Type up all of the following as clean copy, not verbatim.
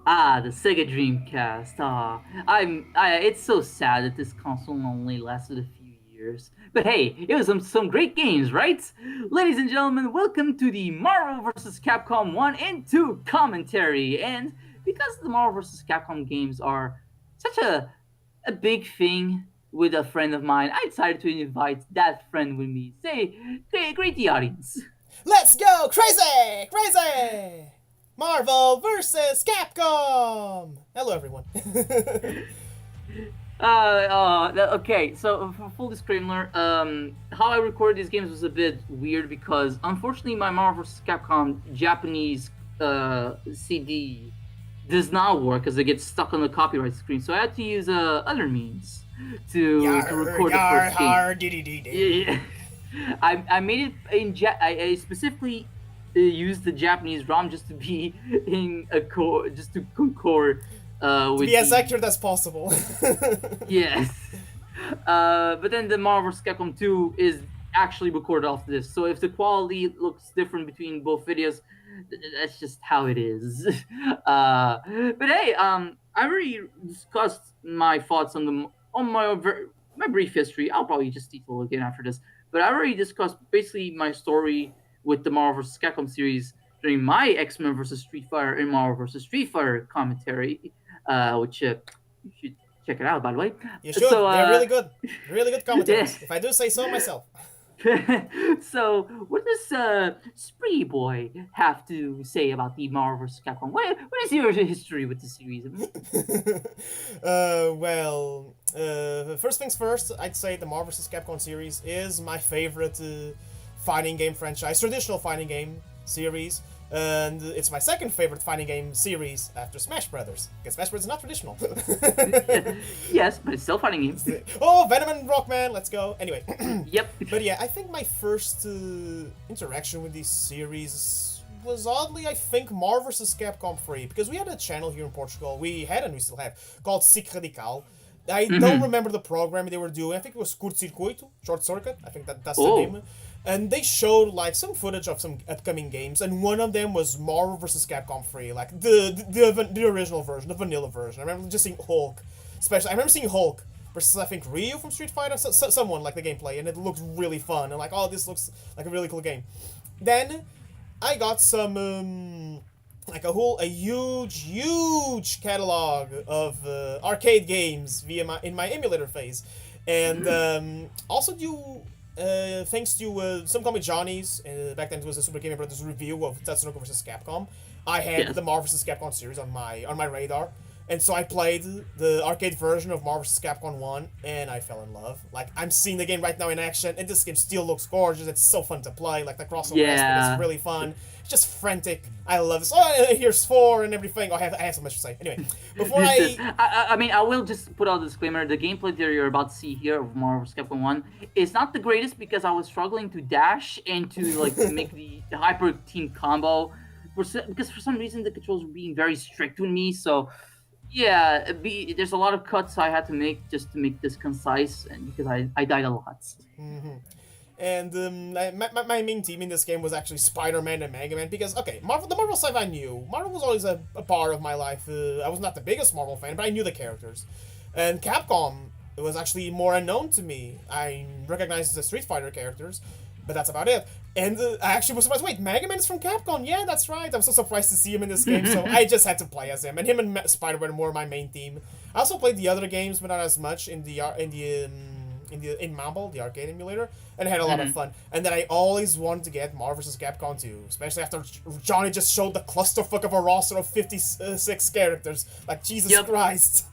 The Sega Dreamcast. It's so sad that this console only lasted a few years. But hey, it was some great games, right? Ladies and gentlemen, welcome to the Marvel vs. Capcom 1 and 2 commentary. And because the Marvel vs. Capcom games are such a big thing with a friend of mine, I decided to invite that friend with me. Say, great the audience. Let's go crazy! Crazy! Marvel vs. Capcom! Hello, everyone. Okay, so for full disclaimer, how I recorded these games was a bit weird because unfortunately my Marvel vs. Capcom Japanese CD does not work because it gets stuck on the copyright screen. So I had to use other means to Yar, record the yar, first game. har, dee dee dee dee. Yeah, I made it in I specifically used the Japanese ROM just to be in a core, just to concord To with be as the accurate as possible. yes. But then the Marvel vs. Capcom 2 is actually recorded off this. So if the quality looks different between both videos, that's just how it is. Uh, but hey, I already discussed my thoughts on the on my brief history. I'll probably just detail again after this. But I already discussed basically my story with the Marvel vs. Capcom series during my X-Men vs. Street Fighter and Marvel vs. Street Fighter commentary, which you should check it out, by the way. You So, should. They're really good. Really good yeah. commentaries, if I do say so myself. So, what does Spree Boy have to say about the Marvel vs. Capcom? What is your history with the series? First things first, I'd say the Marvel vs. Capcom series is my favorite fighting game franchise, traditional fighting game series. And it's my second favorite fighting game series after Smash Brothers, because Smash Brothers is not traditional. Yes, but it's still fighting games. Oh, Venom and Rockman, let's go. Anyway, Yep. but yeah, I think my first interaction with these series was oddly, I think, Marvel vs. Capcom 3, because we had a channel here in Portugal, we had and we still have, called Sick Radical. I don't remember the program they were doing. I think it was Curto Circuito, Short Circuit. I think that's the Oh. name. And they showed like some footage of some upcoming games, and one of them was Marvel vs. Capcom 3, like the original version, the vanilla version. I remember just seeing Hulk, especially. I remember seeing Hulk versus I think Ryu from Street Fighter, someone like the gameplay, and it looked really fun. And like, oh, this looks like a really cool game. Then I got some like a huge catalog of arcade games via in my emulator phase, and also due thanks to some Comic Johnny's, back then it was a Super Game Brothers review of Tatsunoko VS Capcom. I had Yes. the Marvel vs. Capcom series on my radar, and so I played the arcade version of Marvel vs. Capcom 1, and I fell in love. Like, I'm seeing the game right now in action, and this game still looks gorgeous. It's so fun to play. Like, the crossover aspect is Yeah. really fun. It's just frantic. I love this. Oh, here's 4 and everything. Oh, I have so much to say. Anyway, before I... I mean, I will just put out a disclaimer. The gameplay that you're about to see here of Marvel vs. Capcom 1 is not the greatest because I was struggling to dash and to like make the hyper team combo because for some reason the controls were being very strict with me. So yeah, there's a lot of cuts I had to make just to make this concise, and because I died a lot. And my main team in this game was actually Spider-Man and Mega Man because, okay, the Marvel stuff I knew. Marvel was always a part of my life. I was not the biggest Marvel fan, but I knew the characters. And Capcom was actually more unknown to me. I recognized the Street Fighter characters, but that's about it. And I actually was surprised. Wait, Mega Man is from Capcom? Yeah, that's right. I'm so surprised to see him in this game, so I just had to play as him. And him and Spider-Man were my main team. I also played the other games, but not as much in Marvel, the arcade emulator, and had a lot of fun. And then I always wanted to get Marvel vs. Capcom 2, especially after Johnny just showed the clusterfuck of a roster of 56 characters. Like, Jesus Christ.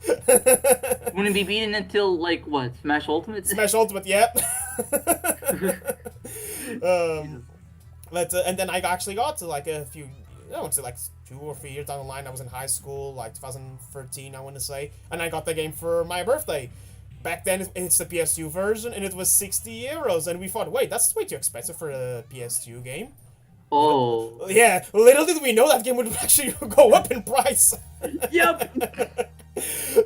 Wouldn't be beaten until like what? Smash Ultimate? Smash Ultimate, yep. But and then I actually got to like a few, I would say like 2 or 3 years down the line. I was in high school, like 2013, I want to say, and I got the game for my birthday. Back then, it's the PS2 version, and it was €60, and we thought, wait, that's way too expensive for a PS2 game. Oh. Yeah, little did we know that game would actually go up in price. Yep.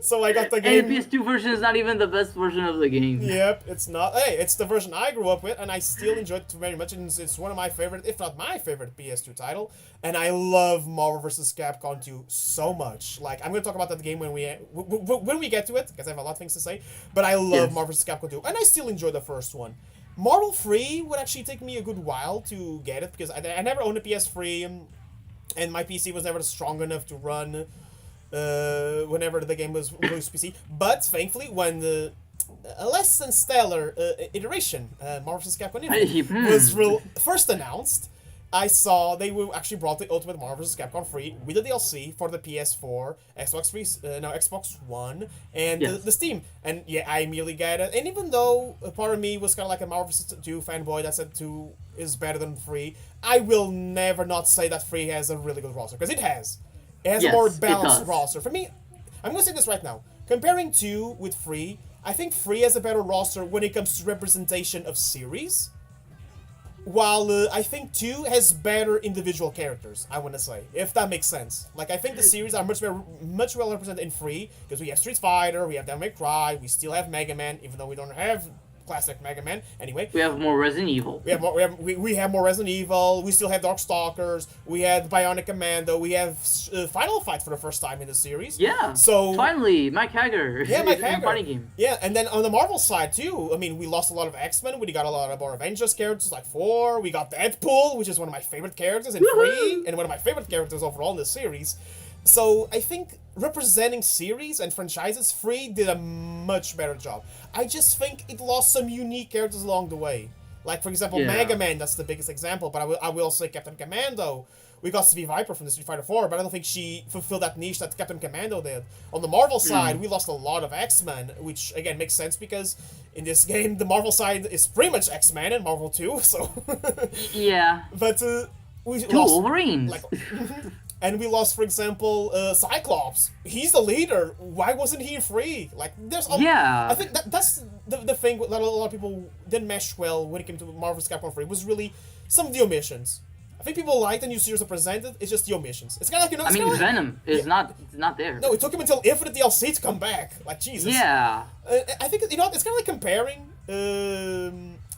So I got the And the game. PS2 version is not even the best version of the game. Yep, it's not. Hey, it's the version I grew up with, and I still enjoyed it very much. And it's one of my favorite, if not my favorite, PS2 title. And I love Marvel vs. Capcom 2 so much. Like, I'm gonna talk about that game when we get to it, because I have a lot of things to say. But I love Yes. Marvel vs. Capcom 2, and I still enjoy the first one. Marvel 3 would actually take me a good while to get it because I never owned a PS3, and my PC was never strong enough to run whenever the game was released PC. But thankfully, when the a less than stellar iteration, Marvel vs. Capcom Infinite, was first announced, I saw they actually brought the Ultimate Marvel vs. Capcom 3 with the DLC for the PS4, Xbox 3, no, Xbox One, and Yes. the Steam. And yeah, I immediately got it. And even though a part of me was kind of like a Marvel vs. 2 fanboy that said 2 is better than 3, I will never not say that 3 has a really good roster, because it has. It has a more Yes, it balanced does. roster. For me, I'm going to say this right now. Comparing 2 with 3, I think 3 has a better roster when it comes to representation of series, while I think 2 has better individual characters, I want to say, if that makes sense. Like, I think the series are much well represented in 3, because we have Street Fighter, we have Devil May Cry, we still have Mega Man, even though we don't have classic Mega Man. Anyway, We have more Resident Evil. we have more Resident Evil. We still have Darkstalkers. We had Bionic Commando. We have Final Fight for the first time in the series. Yeah. So finally, Mike Hager. yeah, Mike in a Hager. fighting game. Yeah, and then on the Marvel side too. I mean, we lost a lot of X-Men. We got a lot of more Avengers characters like 4. We got Deadpool, which is one of my favorite characters in 3, and one of my favorite characters overall in the series. So I think representing series and franchises, 3 did a much better job. I just think it lost some unique characters along the way. Like, for example, Yeah. Mega Man, that's the biggest example, but I will say Captain Commando. We got Svi Viper from the Street Fighter 4, but I don't think she fulfilled that niche that Captain Commando did. On the Marvel side, we lost a lot of X-Men, which, again, makes sense because in this game, the Marvel side is pretty much X-Men and Marvel 2, so... Yeah. But, we Two lost... Wolverines. Like, and we lost, for example, Cyclops. He's the leader. Why wasn't he free? Like, there's... Yeah. I think that's the thing that a lot of people didn't mesh well when it came to Marvel vs. Capcom 3, was really some of the omissions. I think people like the new series presented, it's just the omissions. It's kind of like, you know... I It's mean, kinda like, Venom is not there. no, it took him until Infinite DLC to come back. Like, Jesus. Yeah. I think, you know, it's kind of like comparing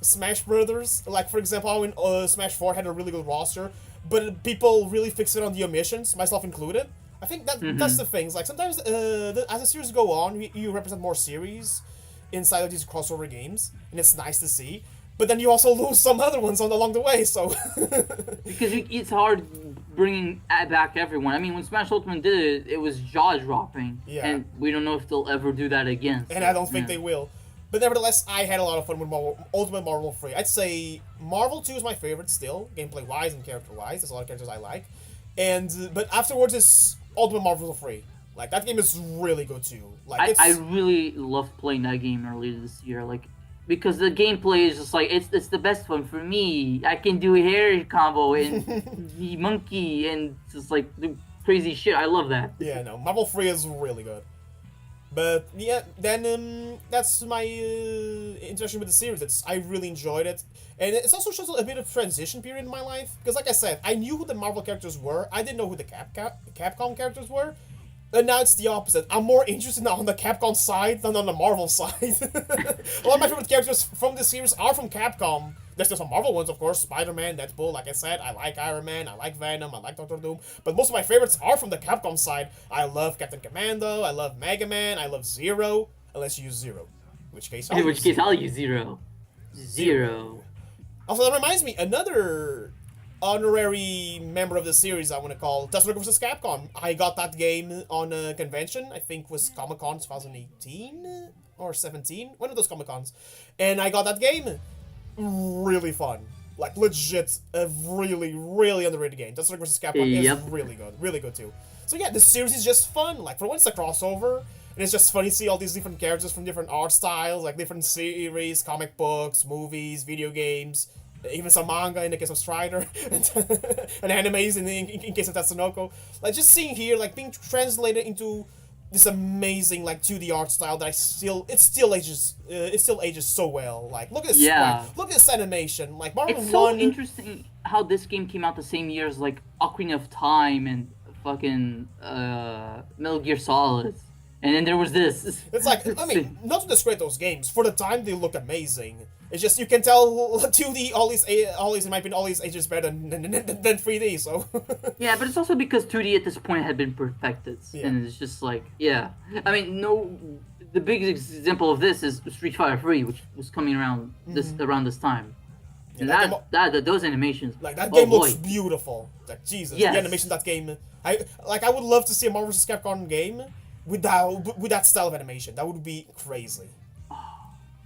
Smash Brothers. Like, for example, how in Smash 4 had a really good roster, but people really fixed it on the omissions, myself included. I think that's the things. Like, sometimes as the series go on, you represent more series inside of these crossover games, and it's nice to see. But then you also lose some other ones along the way, so... Because it's hard bringing back everyone. I mean, when Smash Ultimate did it, it was jaw-dropping. Yeah. And we don't know if they'll ever do that again. And I don't think they will. But nevertheless, I had a lot of fun with Ultimate Marvel 3. I'd say Marvel 2 is my favorite still, gameplay-wise and character-wise. There's a lot of characters I like. But afterwards is Ultimate Marvel 3. Like, that game is really good too. Like, I really loved playing that game earlier this year. Like, because the gameplay is just like, it's the best one for me. I can do a hair combo and the monkey and just like do crazy shit. I love that. Yeah, no, Marvel 3 is really good. But yeah, then that's my interaction with the series. I really enjoyed it, and it's also shows a bit of transition period in my life. Because like I said, I knew who the Marvel characters were. I didn't know who the Capcom characters were. And now it's the opposite. I'm more interested now on the Capcom side than on the Marvel side. A lot of my favorite characters from this series are from Capcom. There's still some Marvel ones, of course. Spider-Man, Deadpool, like I said. I like Iron Man, I like Venom, I like Doctor Doom. But most of my favorites are from the Capcom side. I love Captain Commando, I love Mega Man, I love Zero. Unless you use Zero. In which case, In which case, I'll use Zero. Zero. Also, that reminds me, another honorary member of the series, I want to call Tatsunoko VS Capcom. I got that game on a convention, I think was Comic-Con 2018 or 17, one of those Comic-Cons. And I got that game. Really fun. Like, legit, a really, really underrated game. Tatsunoko VS Capcom is really good too. So yeah, the series is just fun. Like, for one, it's a crossover, and it's just funny to see all these different characters from different art styles, like different series, comic books, movies, video games, even some manga in the case of Strider, and animes in case of Tatsunoko. Like, just seeing here, like, being translated into this amazing, like, 2D art style that it still ages so well. Like, look at this look at this animation. Like, Marvel It's so 1... interesting how this game came out the same year as, like, Ocarina of Time and fucking Metal Gear Solid And then there was this. It's like, I mean, not to discredit those games. For the time, they look amazing. It's just you can tell 2D always in my opinion always ages better than 3D. So Yeah, but it's also because 2D at this point had been perfected, Yeah. and it's just like, yeah. I mean, no, the big example of this is Street Fighter 3, which was coming around this time. And Yeah, that those animations, like that oh game looks boy. beautiful. Like Jesus, Yes. the animation of that game. I would love to see a Marvel vs. Capcom game with that style of animation. That would be crazy.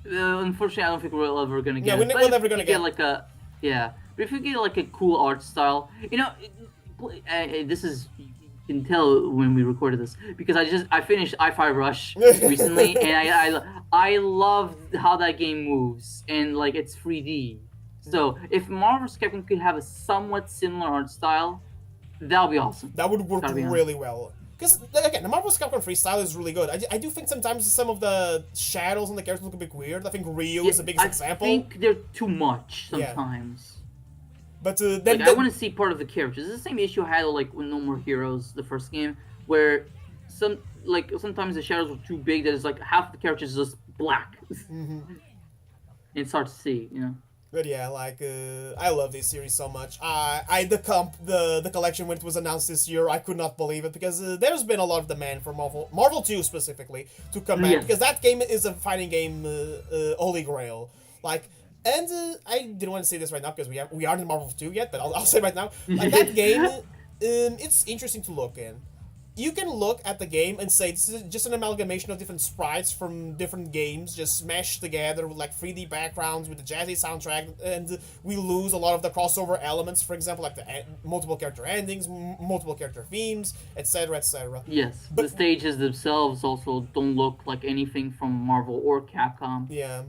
Unfortunately, I don't think we're ever gonna get. Yeah, it. we're But if never we gonna get get- like a yeah. But if we get like a cool art style, this is you can tell when we recorded this because I finished I-Fi Rush recently, and I love how that game moves and like it's 3D. So if Marvel vs. Capcom could have a somewhat similar art style, that would be awesome. That would work Gotta be honest. really well. Because, again, the Marvel vs. Capcom freestyle is really good. I do think sometimes some of the shadows on the characters look a bit weird. I think Ryu is the biggest example. I think they're too much Yeah. sometimes. But then, Like, I want to see part of the characters. It's the same issue I had like with No More Heroes, the first game, where sometimes the shadows were too big that it's like half the characters is just black. It's hard to see, you know. But yeah, like I love this series so much. The collection when it was announced this year, I could not believe it because there's been a lot of demand for Marvel 2 specifically to come back Yes. because that game is a fighting game holy grail. Like, and I didn't want to say this right now because we aren't in Marvel 2 yet, but I'll say right now, like that game, it's interesting to look in. You can look at the game and say this is just an amalgamation of different sprites from different games, just smashed together with like 3D backgrounds with the jazzy soundtrack, and we lose a lot of the crossover elements, for example, like the multiple character endings, multiple character themes, etc., etc. Yes, But- the stages themselves also don't look like anything from Marvel or Capcom. Yeah,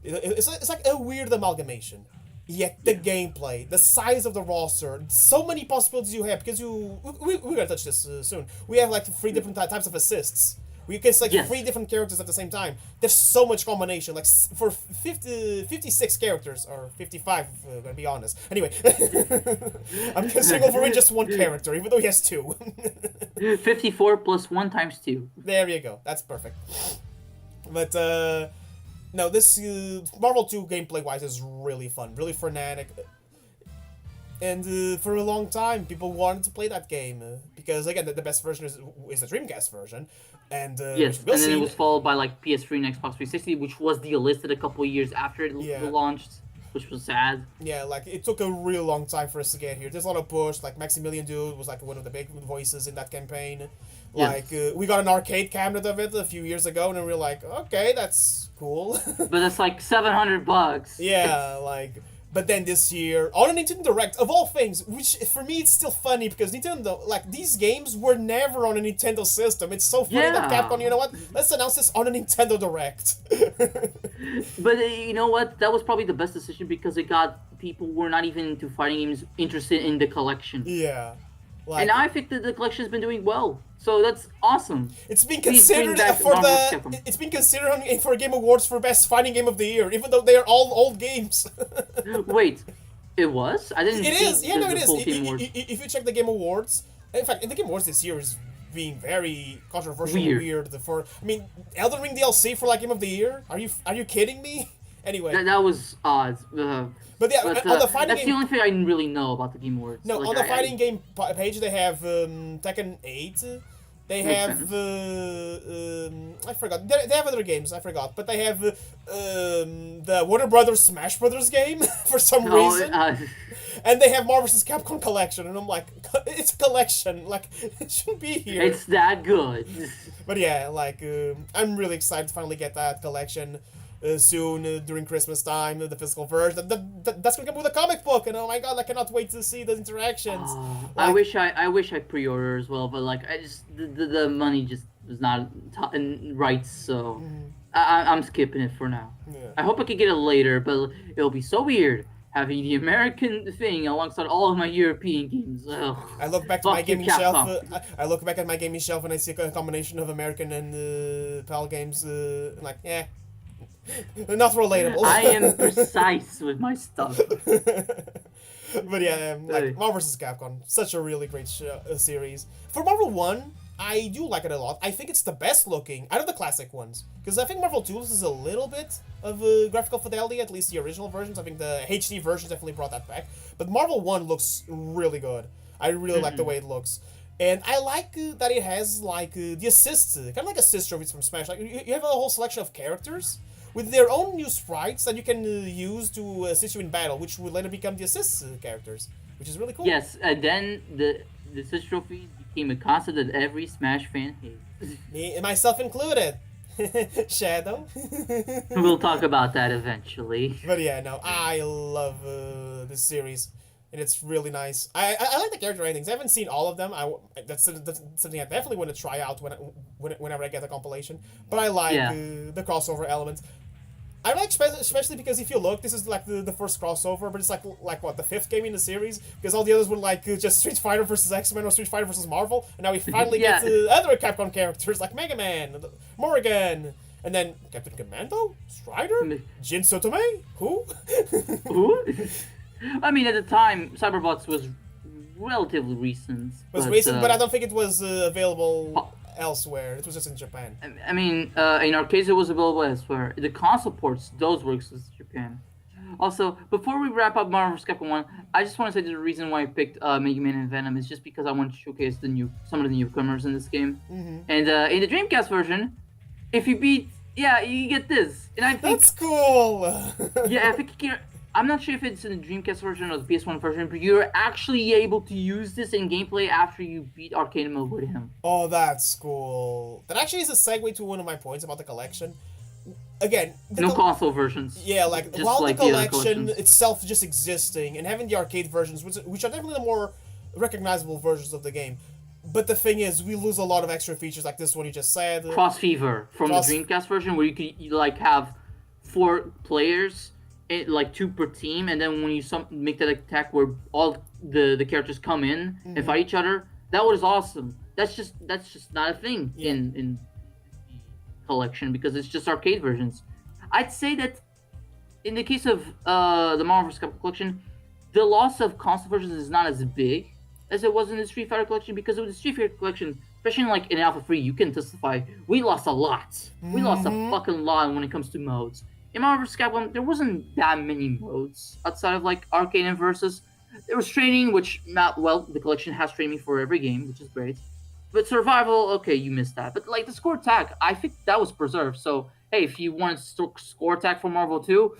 it's like a weird amalgamation. Yet the gameplay, the size of the roster, so many possibilities you have because we're gonna touch this soon. We have like 3 different types of assists. We can select Yes. 3 different characters at the same time. There's so much combination. Like for 56 characters or 55, if gonna be honest. Anyway, I'm considering Wolverine just 1 character, even though he has 2. 54 plus 1 times 2. There you go. That's perfect. But no, this Marvel 2 gameplay-wise is really fun, really frenetic. And for a long time, people wanted to play that game because again, the best version is the Dreamcast version, and Yes, we'll and then see. it was followed by like PS3 and Xbox 360, which was delisted a couple of years after it Yeah. launched, which was sad. Yeah, like it took a real long time for us to get here. There's a lot of push. Like Maximilian Dude was like one of the big voices in that campaign. Like we got an arcade cabinet of it a few years ago, and we were like, okay, that's cool. But it's like $700. Yeah, like. But then this year, on a Nintendo Direct, of all things, which for me it's still funny because Nintendo, like, these games were never on a Nintendo system. It's so funny that Yeah. Capcom, you know what? Let's announce this on a Nintendo Direct. But you know what? That was probably the best decision because it got people who were not even into fighting games interested in the collection. Yeah. Like, And I think that the collection has been doing well. So that's awesome. it's been Please bring considered back for Marvel vs. Capcom. it's been considered for Game Awards for Best Fighting Game of the Year, even though they are all old games. Wait, it was? I didn't It see is. Yeah, no, the it is. full Game Awards. If you check the Game Awards, in fact, in the Game Awards this year is being very controversial, Weird. weird. I mean, Elden Ring DLC for like Game of the Year. Are you kidding me? Anyway, That was odd. but yeah, But, on the fighting that's game. the only thing I really know about the Game Awards. No, Like, on the I- fighting game page they have Tekken 8. They Makes have I forgot. They have other games. I forgot, but they have the Warner Brothers Smash Brothers game for some No, reason, and they have Marvel vs. Capcom collection, and I'm like, it's a collection. Like it shouldn't be here. it's that good. But yeah, like I'm really excited to finally get that collection soon during Christmas time, the physical version. That's gonna come with a comic book, and oh my god, I cannot wait to see the interactions. I Like- I wish I pre-order as well, but like I just the money just was not right, so I'm skipping it for now. Yeah. I hope I could get it later, but it'll be so weird having the American thing alongside all of my European games. Ugh. I look back to Fuck my you, gaming shelf. Capcom. I look back at my gaming shelf and I see a combination of American and PAL games. Like, yeah, not relatable. I am precise with my stuff. But yeah, like Hey. Marvel vs. Capcom, such a really great series. For Marvel 1, I do like it a lot. I think it's the best looking out of the classic ones. Because I think Marvel 2 loses a little bit of graphical fidelity, at least the original versions. I think the HD versions definitely brought that back. But Marvel 1 looks really good. I really like the way it looks. And I like that it has like the assists, kind of like assist trophies from Smash. Like you have a whole selection of characters with their own new sprites that you can use to assist you in battle, which will later become the assist characters, which is really cool. Yes, and then the assist trophies became a concept that every Smash fan hates. Me, myself included. Shadow. We'll talk about that eventually. But yeah, no, I love this series, and it's really nice. I like the character ratings. I haven't seen all of them. That's something I definitely want to try out whenever I get the compilation. But I like the crossover elements. I like especially because if you look, this is like the first crossover, but it's like what, the 5th game in the series, because all the others were like just Street Fighter versus X-Men or Street Fighter versus Marvel, and now we finally get to other Capcom characters like Mega Man, Morrigan, and then Captain Commando, Strider, Jin Sotome, who? Who? I mean, at the time, Cyberbots was relatively recent. But I don't think it was available elsewhere. It was just in Japan. I mean, in arcades it was available elsewhere. The console ports, those were exclusive to Japan. Also, before we wrap up Marvel vs. Capcom 1, I just want to say the reason why I picked Mega Man and Venom is just because I want to showcase some of the newcomers in this game. And in the Dreamcast version, if you beat, you get this. And I think that's cool. I think I'm not sure if it's in the Dreamcast version or the PS1 version, but you're actually able to use this in gameplay after you beat arcade mode with him. Oh, that's cool. That actually is a segue to one of my points about the collection. Again, no console versions. Yeah, like just while like the collection itself just existing and having the arcade versions, which are definitely the more recognizable versions of the game. But the thing is, we lose a lot of extra features like this one you just said. Cross Fever from the Dreamcast version, where you could like have 4 players. Like 2 per team, and then when you make that attack where all the characters come in and fight each other, that was awesome. That's just not a thing in the collection because it's just arcade versions. I'd say that in the case of the Marvel vs. Capcom collection, the loss of console versions is not as big as it was in the Street Fighter collection, because with the Street Fighter collection, especially like in Alpha 3, you can testify we lost a lot. We lost a fucking lot when it comes to modes. In Marvel vs. Capcom, there wasn't that many modes outside of like arcade and versus. There was training, which the collection has training for every game, which is great. But survival, okay, you missed that. But like the score attack, I think that was preserved. So hey, if you want to score attack for Marvel 2,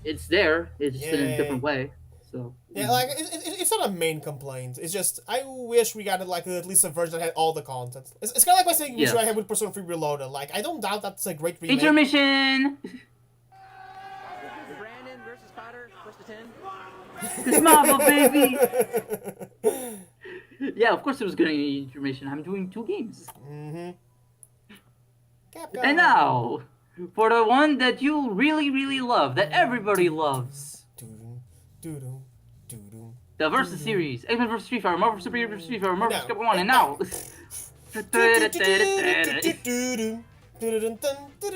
it's there. It's just in a different way. So like it's not a main complaint. It's just I wish we got like at least a version that had all the content. It's kind of like my saying issue I had with Persona 3 Reloaded. Like I don't doubt that's a great remake. Intermission. It's Marvel, baby! Yeah, of course it was good information. I'm doing 2 games. Capcom. And now, for the one that you really, really love, that everybody loves. The Versus series. X-Men vs. Street Fighter, Marvel Super Hero vs. Street Fighter, Marvel vs. Capcom 1, and now...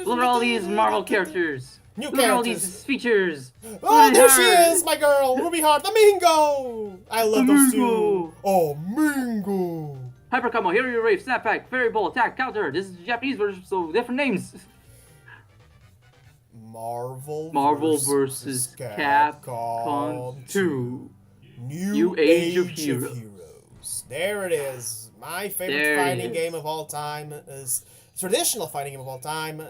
Look at all these Marvel characters. New Look at all these features. Oh, there she is, my girl, Ruby Heart, the Mingo. I love those 2. Oh, Mingo. Hyper Combo, Hero Rave, Snapback, Fairy Ball, Attack, Counter. This is the Japanese version, so different names. Marvel vs. Capcom 2. New Age of Heroes. There it is. My favorite fighting game of all time is traditional fighting game of all time.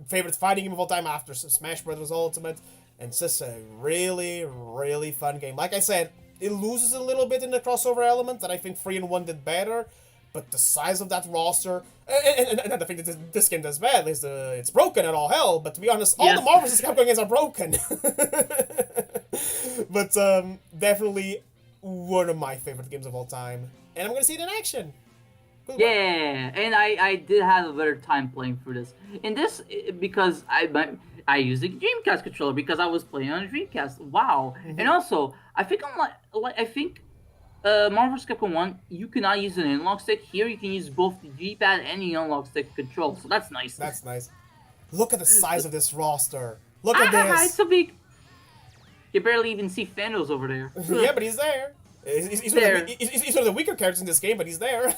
Favorite fighting game of all time after Smash Bros. Ultimate, and it's just a really, really fun game. Like I said, it loses a little bit in the crossover element that I think 3 and 1 did better, but the size of that roster, and the thing that this game does bad is it's broken at all hell, but to be honest, all the Marvel vs. Capcom games are broken. But definitely one of my favorite games of all time, and I'm gonna see it in action. Yeah, and I did have a better time playing through this. In this, because I used the Dreamcast controller because I was playing on a Dreamcast. Wow. And also, I think Marvel vs. Capcom 1, you cannot use an analog stick. Here you can use both the G-pad and the analog stick control, so that's nice. That's nice. Look at the size of this roster. Look at this. It's so big. You barely even see Thanos over there. Yeah, but he's there. He's one of the weaker characters in this game, but he's there.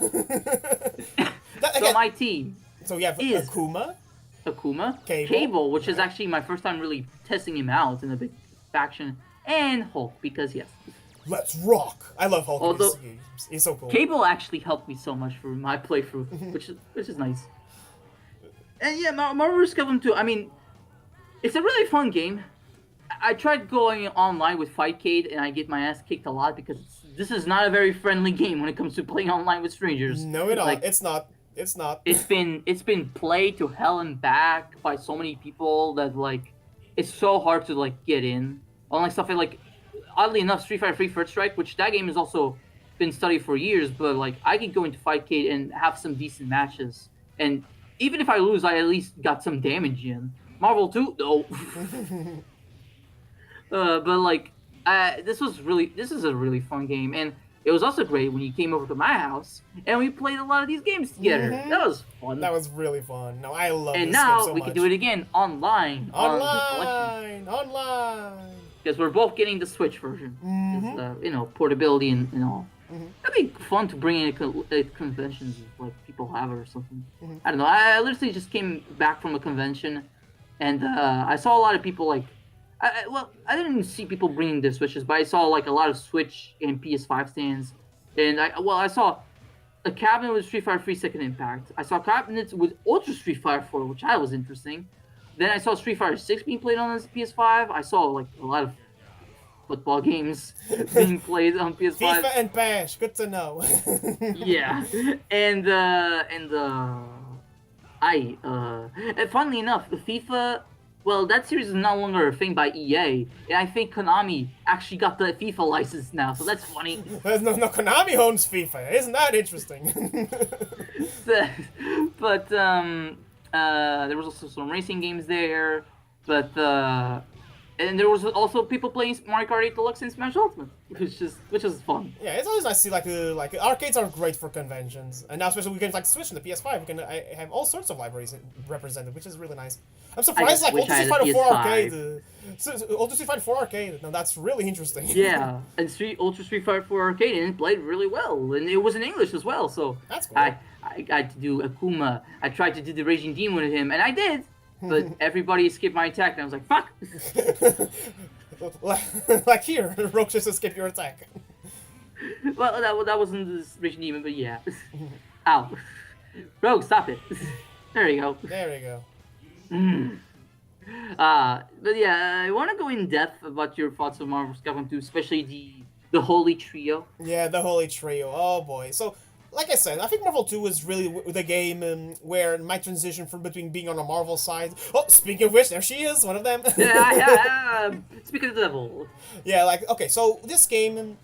So my team So we have is Akuma, Cable, which is actually my first time really testing him out in a big faction, and Hulk, because yes. Let's rock! I love Hulk in these Although games. He's so cool. Cable actually helped me so much for my playthrough, which is nice. And yeah, Marvel vs. Capcom 2, I mean, it's a really fun game. I tried going online with Fightcade, and I get my ass kicked a lot because this is not a very friendly game when it comes to playing online with strangers. No, it's not. It's not. It's been played to hell and back by so many people that like it's so hard to like get in. Unlike stuff like oddly enough, Street Fighter 3 First Strike, which that game has also been studied for years, but like I could go into Fightcade and have some decent matches, and even if I lose, I at least got some damage in. Marvel 2, no. But like, this is a really fun game, and it was also great when you came over to my house and we played a lot of these games together. That was fun. That was really fun. No, I love. And this now game so we much. can do it again online. Online. Because we're both getting the Switch version. Portability and all. That'd be fun to bring in at conventions if like people have it or something. I don't know. I literally just came back from a convention, and I saw a lot of people like. I didn't see people bringing their Switches, but I saw like a lot of Switch and PS5 stands, and I saw a cabinet with Street Fighter 3 Second Impact. I saw cabinets with Ultra Street Fighter 4, which I was interesting. Then I saw Street Fighter 6 being played on this PS5. I saw like a lot of football games being played on PS5. FIFA and PES, good to know. Yeah, and funnily enough, the FIFA. Well, that series is no longer a thing by EA, and I think Konami actually got the FIFA license now, so that's funny. no, Konami owns FIFA. Isn't that interesting? But there was also some racing games there, but and there was also people playing Mario Kart 8 Deluxe and Smash Ultimate, which is fun. Yeah, it's always nice to see like arcades are great for conventions, and now especially we can like Switch and the PS5. We can have all sorts of libraries represented, which is really nice. I'm surprised like Ultra Street Fighter 4 Arcade, Ultra Street Fighter 4 Arcade. Now that's really interesting. Yeah, and Ultra Street Fighter 4 Arcade, and it played really well, and it was in English as well. So that's cool. I got to do Akuma. I tried to do the Raging Demon with him, and I did. But everybody skipped my attack, and I was like, "Fuck!" Like here, Rogue just escaped your attack. Well, that wasn't the Raging Demon, but yeah. Ow. Rogue, stop it. There you go. There we go. But yeah, I want to go in depth about your thoughts of Marvel vs. Capcom 2, especially the Holy Trio. Yeah, the Holy Trio. Oh boy. So, like I said, I think Marvel 2 is really the game where my transition from between being on the Marvel side. Oh, speaking of which, there she is, one of them. Yeah. Speaking of the devil. Yeah, like, okay, so this game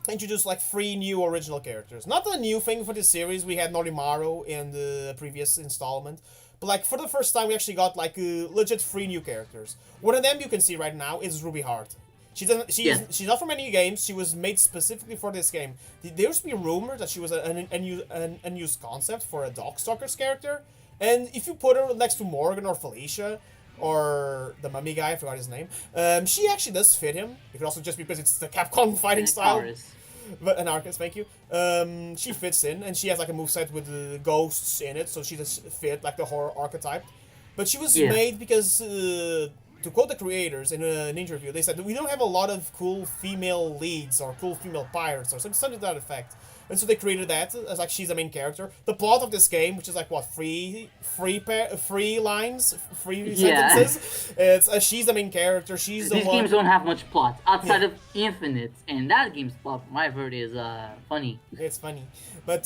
introduced like 3 new original characters. Not a new thing for this series. We had Norimaru in the previous installment. But like for the first time, we actually got like legit 3 new characters. One of them you can see right now is Ruby Heart. She's not from any games. She was made specifically for this game. There used to be rumors that she was an unused concept for a Darkstalkers character. And if you put her next to Morgan or Felicia, or the mummy guy, I forgot his name, she actually does fit him. It could also just be because it's the Capcom fighting style. But an Arcus, thank you. She fits in, and she has like a moveset with ghosts in it, so she does fit like the horror archetype. But she was made because, to quote the creators in an interview, they said that we don't have a lot of cool female leads or cool female pirates or something to that effect. And so they created that as like she's the main character. The plot of this game, which is like what, three lines, 3 sentences. It's she's the main character. She's the These one. games don't have much plot outside of Infinite, and that game's plot, from what I've heard, is funny. It's funny, but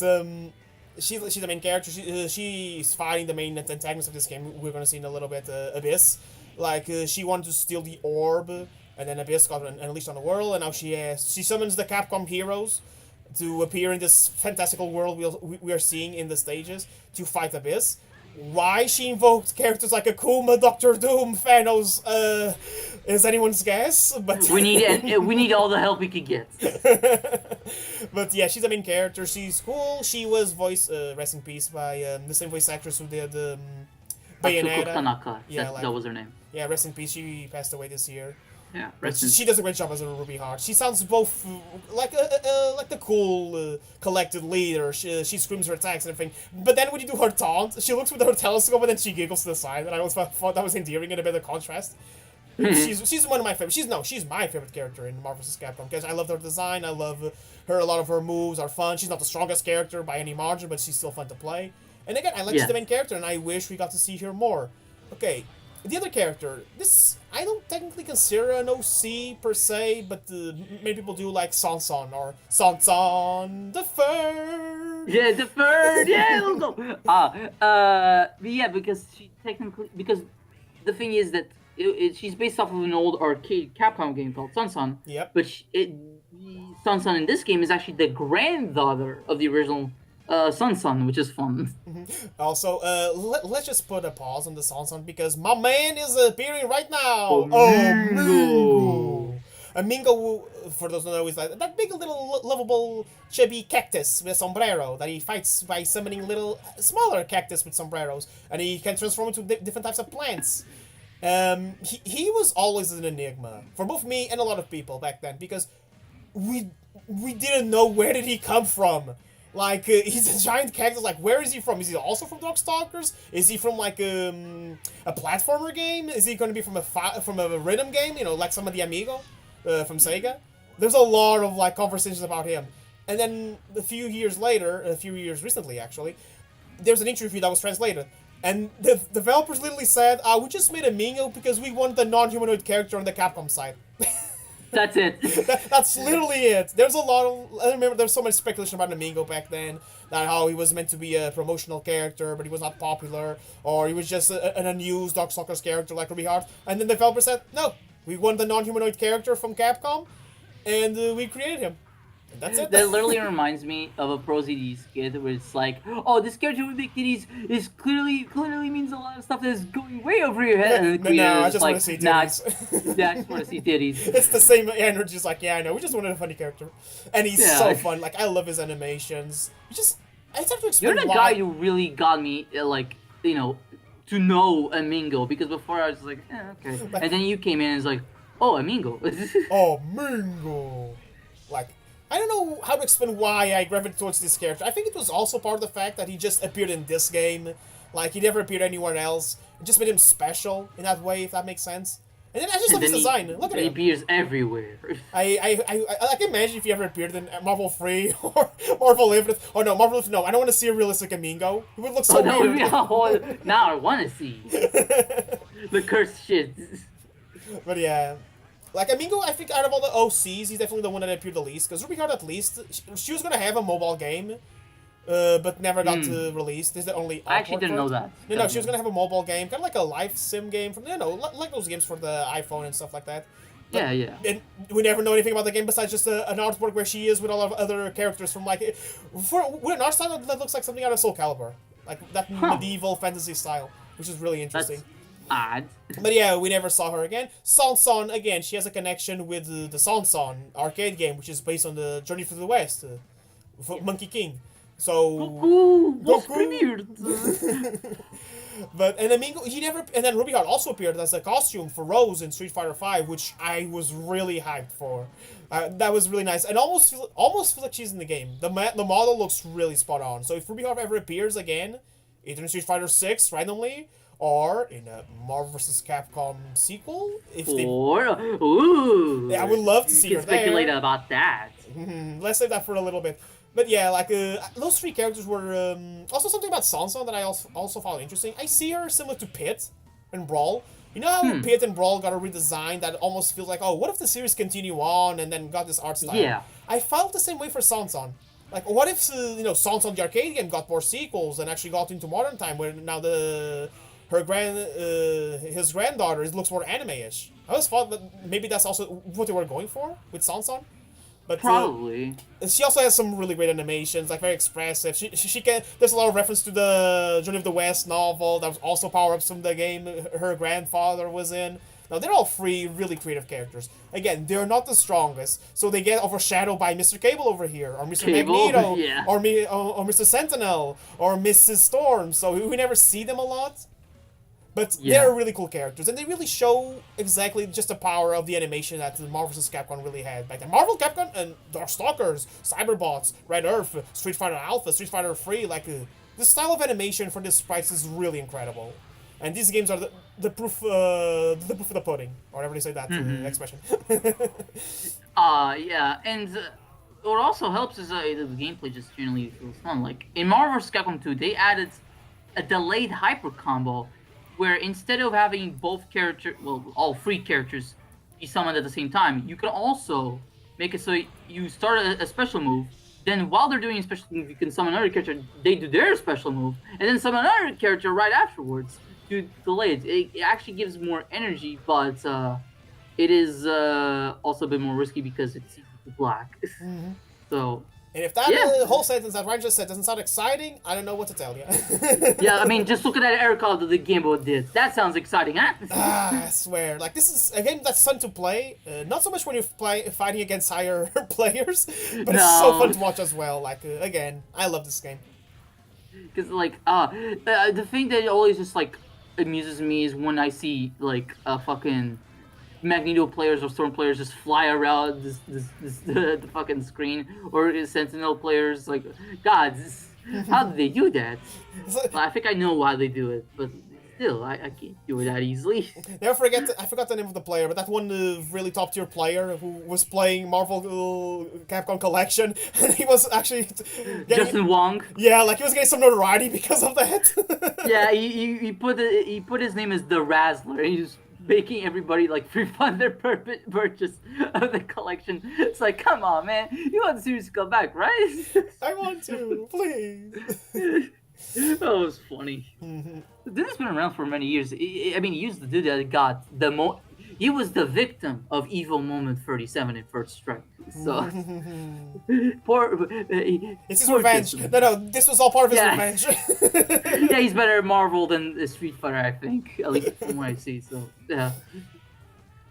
she's the main character. She's fighting the main antagonist of this game. We're gonna see in a little bit, Abyss. Like she wanted to steal the orb, and then Abyss got unleashed on the world, and now she summons the Capcom heroes to appear in this fantastical world we are seeing in the stages to fight Abyss. Why she invoked characters like Akuma, Doctor Doom, Thanos, is anyone's guess, but we need all the help we could get. But yeah, she's the main character. She's cool. She was voiced, rest in peace, by the same voice actress who did Bayonetta. Tanaka. That was her name. Yeah, rest in peace. She passed away this year. Yeah, But rest in she does a great job as a Ruby Heart. She sounds both like the cool, collected leader. She screams her attacks and everything. But then when you do her taunt, she looks with her telescope and then she giggles to the side. And I always thought that was endearing and a bit of contrast. She's one of my favorites. She's my favorite character in Marvel vs. Capcom because I love her design. I love her. A lot of her moves are fun. She's not the strongest character by any margin, but she's still fun to play. And again, I like she's the main character, and I wish we got to see her more. Okay, the other character, this I don't technically consider an OC per se, but many people do, like Sansan or Sansan the Third. Yeah, the third. Yeah, let's go. Yeah, because she technically because the thing is that she's based off of an old arcade Capcom game called Sansan. Yep. But Sansan in this game is actually the granddaughter of the original Sansan, which is fun. Also, let's just put a pause on the Sansan because my man is appearing right now. Oh, Mingo. A Mingo, for those who don't know, is like that big little lovable chubby cactus with a sombrero that he fights by summoning little smaller cactus with sombreros, and he can transform into different types of plants. He was always an enigma for both me and a lot of people back then because we didn't know where did he come from. Like, he's a giant cactus. Like, where is he from? Is he also from Darkstalkers? Is he from, like, a platformer game? Is he going to be from a rhythm game? You know, like some of the Amigo from Sega? There's a lot of, like, conversations about him. And then a few years recently, actually, there's an interview that was translated. And the developers literally said, we just made a Mingo because we wanted a non-humanoid character on the Capcom side. That's it. That's literally it. There's a lot of... I remember there was so much speculation about Domingo back then, that how he was meant to be a promotional character, but he was not popular, or he was just an unused Darkstalkers character like Ruby Heart. And then the developer said, no, we want the non-humanoid character from Capcom, and we created him. And that's it. That literally reminds me of a Pro ZD skit where it's like, oh, this character with big titties is clearly means a lot of stuff that is going way over your head. And the no, I just want to see titties. Yeah, I just want to see titties. It's the same energy. It's like, yeah, I know. We just wanted a funny character, and he's so fun. Like, I love his animations. It's hard to explain. You're the guy who really got me, like, you know, to know a Mingo, because before I was like, okay, and then you came in and was like, oh, a Mingo. Oh, Mingo. Like, I don't know how to explain why I gravitated towards this character. I think it was also part of the fact that he just appeared in this game. Like, he never appeared anywhere else. It just made him special in that way, if that makes sense. And then I just love his design. Look at him. He appears everywhere. I can imagine if he ever appeared in Marvel 3 or Marvel Infinite. Oh no, Marvel Infinite, no. I don't want to see a realistic Amingo. He would look so weird. Now I want to see. The cursed shit. But yeah. Like, Amingo, I think out of all the OCs, he's definitely the one that appeared the least. Because Ruby Heart, at least, she was going to have a mobile game, but never got released. This is the only I actually didn't know that. No, she was going to have a mobile game, kind of like a life sim game, from like those games for the iPhone and stuff like that. But, yeah. And we never know anything about the game besides just an artwork where she is with a lot of other characters from, like, with an art style that looks like something out of Soul Calibur. Like, that medieval fantasy style, which is really interesting. Odd. But yeah, we never saw her again. Sansan, again, she has a connection with the Sansan arcade game, which is based on the Journey Through the West, Monkey King. So Goku. But and then Ruby Heart also appeared as a costume for Rose in Street Fighter V, which I was really hyped for. That was really nice, and almost feels like she's in the game. The model looks really spot on. So if Ruby Heart ever appears again, either in Street Fighter VI randomly, or in a Marvel vs. Capcom sequel, I would love to see her there. Speculate about that. Let's save that for a little bit. But yeah, like, those three characters were, also something about Sansa that I also found interesting. I see her similar to Pit and Brawl. You know how Pit and Brawl got a redesign that almost feels like, oh, what if the series continue on and then got this art style? Yeah. I felt the same way for Sansan. Like, what if, Sansan the arcade game got more sequels and actually got into modern time where now his granddaughter looks more anime-ish. I always thought that maybe that's also what they were going for with Sansan. But probably. She also has some really great animations, like very expressive. She can. There's a lot of reference to the Journey of the West novel. That was also power-ups from the game her grandfather was in. Now, they're all three really creative characters. Again, they're not the strongest, so they get overshadowed by Mr. Cable over here, or Mr. Magneto, yeah. or Mr. Sentinel, or Mrs. Storm, so we never see them a lot. But Yeah. they're really cool characters, and they really show exactly just the power of the animation that the Marvel vs. Capcom really had back then. Marvel, Capcom, and Darkstalkers, Cyberbots, Red Earth, Street Fighter Alpha, Street Fighter 3, the style of animation for these sprites is really incredible. And these games are the proof of the pudding, or whatever they say that Hmm. expression. Yeah, and what also helps is the gameplay just generally feels fun. Like in Marvel vs. Capcom 2, they added a delayed hyper combo, where instead of having both character, well, all three characters be summoned at the same time, you can also make it so you start a special move. Then while they're doing a special move, you can summon another character. They do their special move, and then summon another character right afterwards to delay it. It actually gives more energy, but it is also a bit more risky because it's easy to black. So And if that yeah, whole sentence that Ryan just said doesn't sound exciting, I don't know what to tell you. yeah. I mean, just look at that air call that the Game Boy did. That sounds exciting, huh? I swear, like this is a game that's fun to play. Not so much when you're fighting against higher players, but it's so fun No, to watch as well. Again, I love this game. because like the thing that always just like amuses me is when I see like fucking Magneto players or Storm players just fly around the fucking screen, or Sentinel players. Like, God, how do they do that? Well, I think I know how they do it, but still, I can't do it that easily. Never forget. I forgot the name of the player, but that one really top tier player who was playing Marvel Capcom Collection, and he was actually Justin getting Wong. yeah, like he was getting some notoriety because of that. Yeah, he put his name as the Razzler. And he's making everybody like refund their purchase of the collection. It's like, come on, man, you want the series to come back, right? I want to, please. That was funny. This has been around for many years. I mean, he used to do that. God, he was the victim of Evil Moment 37 in First Strike. So poor, It's his poor revenge. Justin. No, this was all part of his Yeah. revenge. Yeah, he's better at Marvel than the Street Fighter, I think. At least from what I see. So yeah.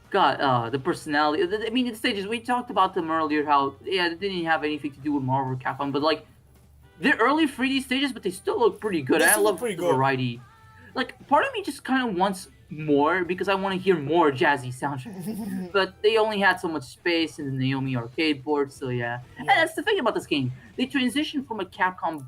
God, the personality. I mean, the stages we talked about them earlier. How yeah, they didn't have anything to do with Marvel or Capcom, but like they're early 3D stages, but they still look pretty good. They And I still look love pretty the good. variety. Like part of me just kind of wants more because I want to hear more jazzy soundtrack. But they only had so much space in the Naomi arcade board, so yeah. And that's the thing about this game. They transitioned from a Capcom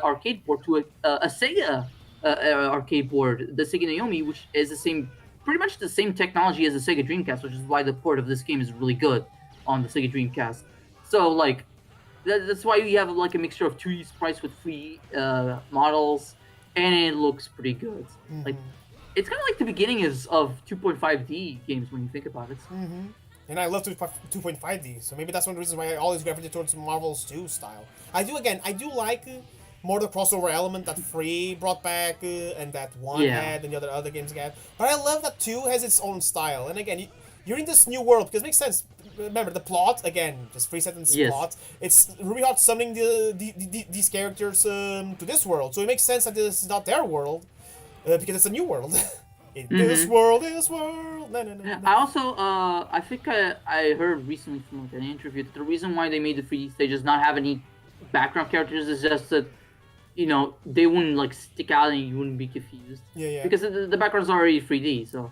arcade board to a Sega arcade board, the Sega Naomi, which is the same, pretty much the same technology as the Sega Dreamcast, which is why the port of this game is really good on the Sega Dreamcast. So like, that's why we have like a mixture of 2D sprites with 3D models, and it looks pretty good. Like, it's kind of like the beginning of 2.5D games when you think about it. And I love 2.5D, so maybe that's one of the reasons why I always gravitate towards Marvel's 2 style. I do like more the crossover element that 3 brought back and that 1 Yeah. had and the other games had. But I love that 2 has its own style. And again, you're in this new world, because it makes sense. Remember, the plot, again, just 3 sentence Yes. plot, it's really hard summoning these characters to this world. So it makes sense that this is not their world, because it's a new world. In this world, na, na, na, na. I also, I think I heard recently from like an interview that the reason why they made the 3D stages not have any background characters is just that, you know, they wouldn't like stick out and you wouldn't be confused. Yeah. Because the background's already 3D, so.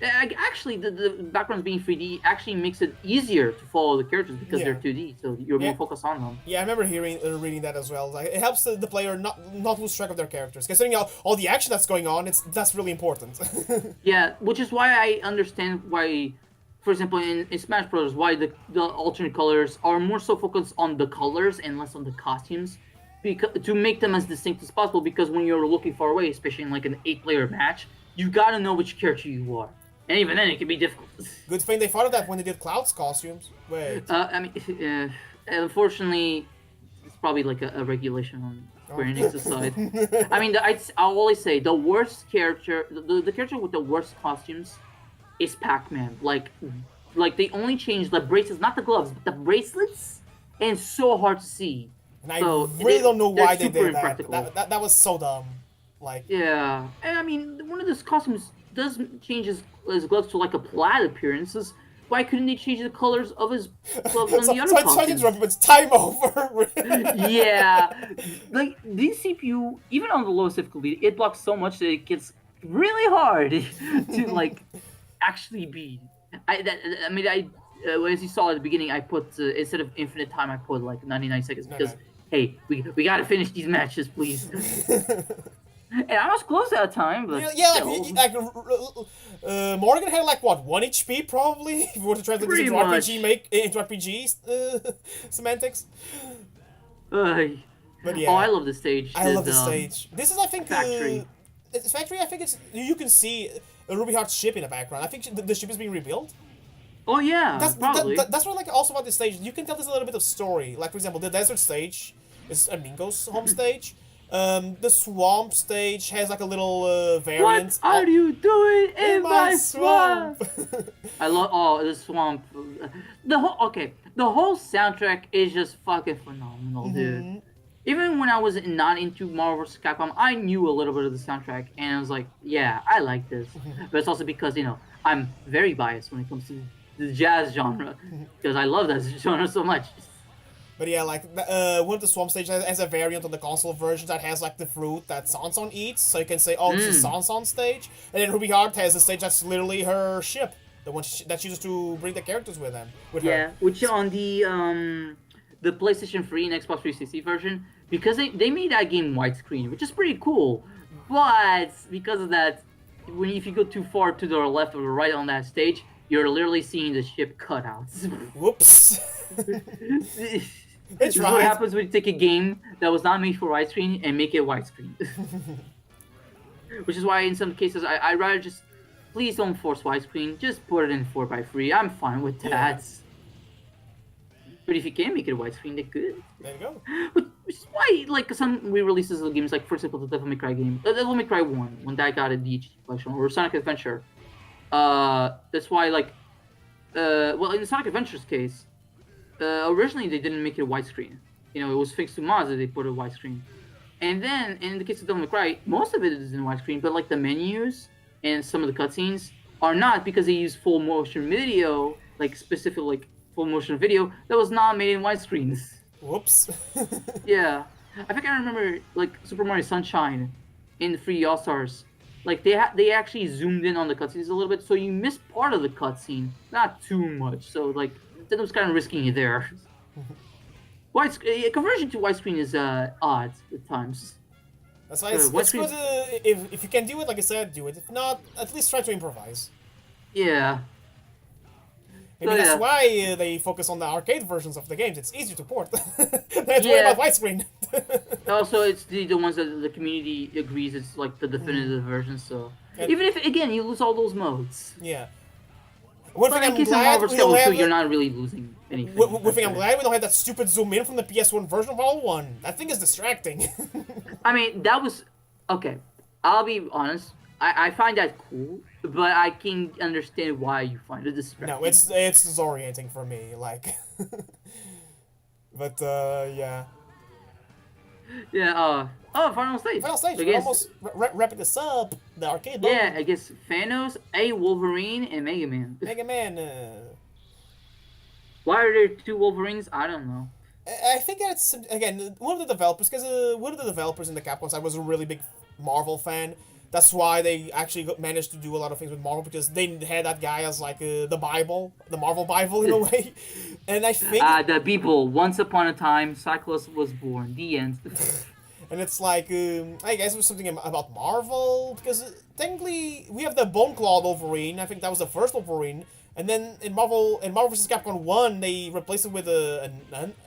Actually, the backgrounds being 3D actually makes it easier to follow the characters because they're 2D, so you're more focused on them. Yeah, I remember reading that as well. Like, it helps the player not lose track of their characters. Considering all the action that's going on, that's really important. Yeah, which is why I understand why, for example, in Smash Bros., why the alternate colors are more so focused on the colors and less on the costumes, because to make them as distinct as possible. Because when you're looking far away, especially in like an 8-player match, you gotta know which character you are. And even then, it can be difficult. Good thing they thought of that when they did Cloud's costumes. Wait. I mean, unfortunately, it's probably like a regulation on Square Enix's side. I mean, I'll always say the worst character, the character with the worst costumes, is Pac-Man. Like they only changed the bracelets, not the gloves, but the bracelets, and it's so hard to see. And I So, really don't know why they super did that. impractical. That was so dumb. Like, Yeah, and I mean, one of those costumes does change his gloves to like a plaid appearances. Why couldn't they change the colors of his gloves on the other sorry to costumes? interrupt you, but it's time over. Yeah, like this CPU, even on the lowest difficulty, it blocks so much that it gets really hard to like actually beat. I mean, as you saw at the beginning, I put instead of infinite time, I put like 99 seconds No, because no. hey, we gotta finish these matches, please. And I was close that time, but Yeah, still, Morgan had like what 1 HP probably if you were to translate this pretty into RPG much. into RPG semantics. Uh, But oh, I yeah, love this stage. I love this stage. This is I think Factory. it's factory. I think it's you can see a Ruby Heart ship in the background. I think the ship is being rebuilt. Oh yeah, probably. That's what I like also about this stage. You can tell there's a little bit of story. Like for example, the desert stage is Amingo's home stage. The swamp stage has like a little What variant. are you doing In in my my swamp. swamp? I love the swamp. The whole soundtrack is just fucking phenomenal, dude. Even when I was not into Marvel vs. Capcom, I knew a little bit of the soundtrack, and I was like, yeah, I like this. But it's also because I'm very biased when it comes to the jazz genre because I love that genre so much. But yeah, like one of the swamp stages has a variant on the console version that has like the fruit that Sanson eats, so you can say, "Oh, this is Sanson's stage." And then Ruby Heart has a stage that's literally her ship, the one that she uses to bring the characters with them, with her. Yeah, which on the PlayStation 3 and Xbox 360 version, because they made that game widescreen, which is pretty cool. But because of that, if you go too far to the left or the right on that stage, you're literally seeing the ship cutouts. Whoops. This is what happens when you take a game that was not made for widescreen and make it widescreen. Which is why in some cases I rather just please don't force widescreen. Just put it in 4:3. I'm fine with that. Yeah. But if you can make it widescreen, they could. There you go. Which is why, like, some re-releases of games, like, for example, the Devil May Cry game, Devil May Cry 1, when that got a DHD collection, or Sonic Adventure, that's why, like, well, in the Sonic Adventure's case, originally they didn't make it widescreen. It was thanks to mods that they put it widescreen. And then, in the case of Devil May Cry, most of it is in widescreen, but, like, the menus and some of the cutscenes are not because they use full motion video, like, specific, like, full motion video that was not made in widescreens. Whoops. Yeah, I think I remember like Super Mario Sunshine in the 3 All Stars. Like they actually zoomed in on the cutscenes a little bit, so you missed part of the cutscene, not too much. So like that was kind of risking you there. Conversion to widescreen is odd at times. That's why it's good if you can do it, like I said, do it. If not, at least try to improvise. Yeah. Maybe that's why they focus on the arcade versions of the games. It's easier to port. They have to worry about widescreen. Also, it's the ones that the community agrees it's like the definitive version. So even if again you lose all those modes. Yeah. One thing in case of Marvel vs. Capcom 2, you're not really losing anything. One thing I'm glad we don't have that stupid zoom in from the PS1 version of Marvel 1. That thing is distracting. I mean, that was okay. I'll be honest. I find that cool, but I can understand why you find it distracting. No, it's disorienting for me, like. But yeah. Yeah. Final stage. Final stage. We're almost wrapping this up. The arcade. Yeah, I guess Thanos, a Wolverine, and Mega Man. Mega Man. Why are there 2 Wolverines? I don't know. I think it's again one of the developers, because one of the developers in the Capcom side was a really big Marvel fan. That's why they actually managed to do a lot of things with Marvel, because they had that guy as like the Bible, the Marvel Bible in a way. And I think the people. Once upon a time, Cyclops was born. The end. And it's like I guess it was something about Marvel, because technically we have the Bone Claw Wolverine. I think that was the first Wolverine. And then in Marvel vs. Capcom 1, they replaced it with an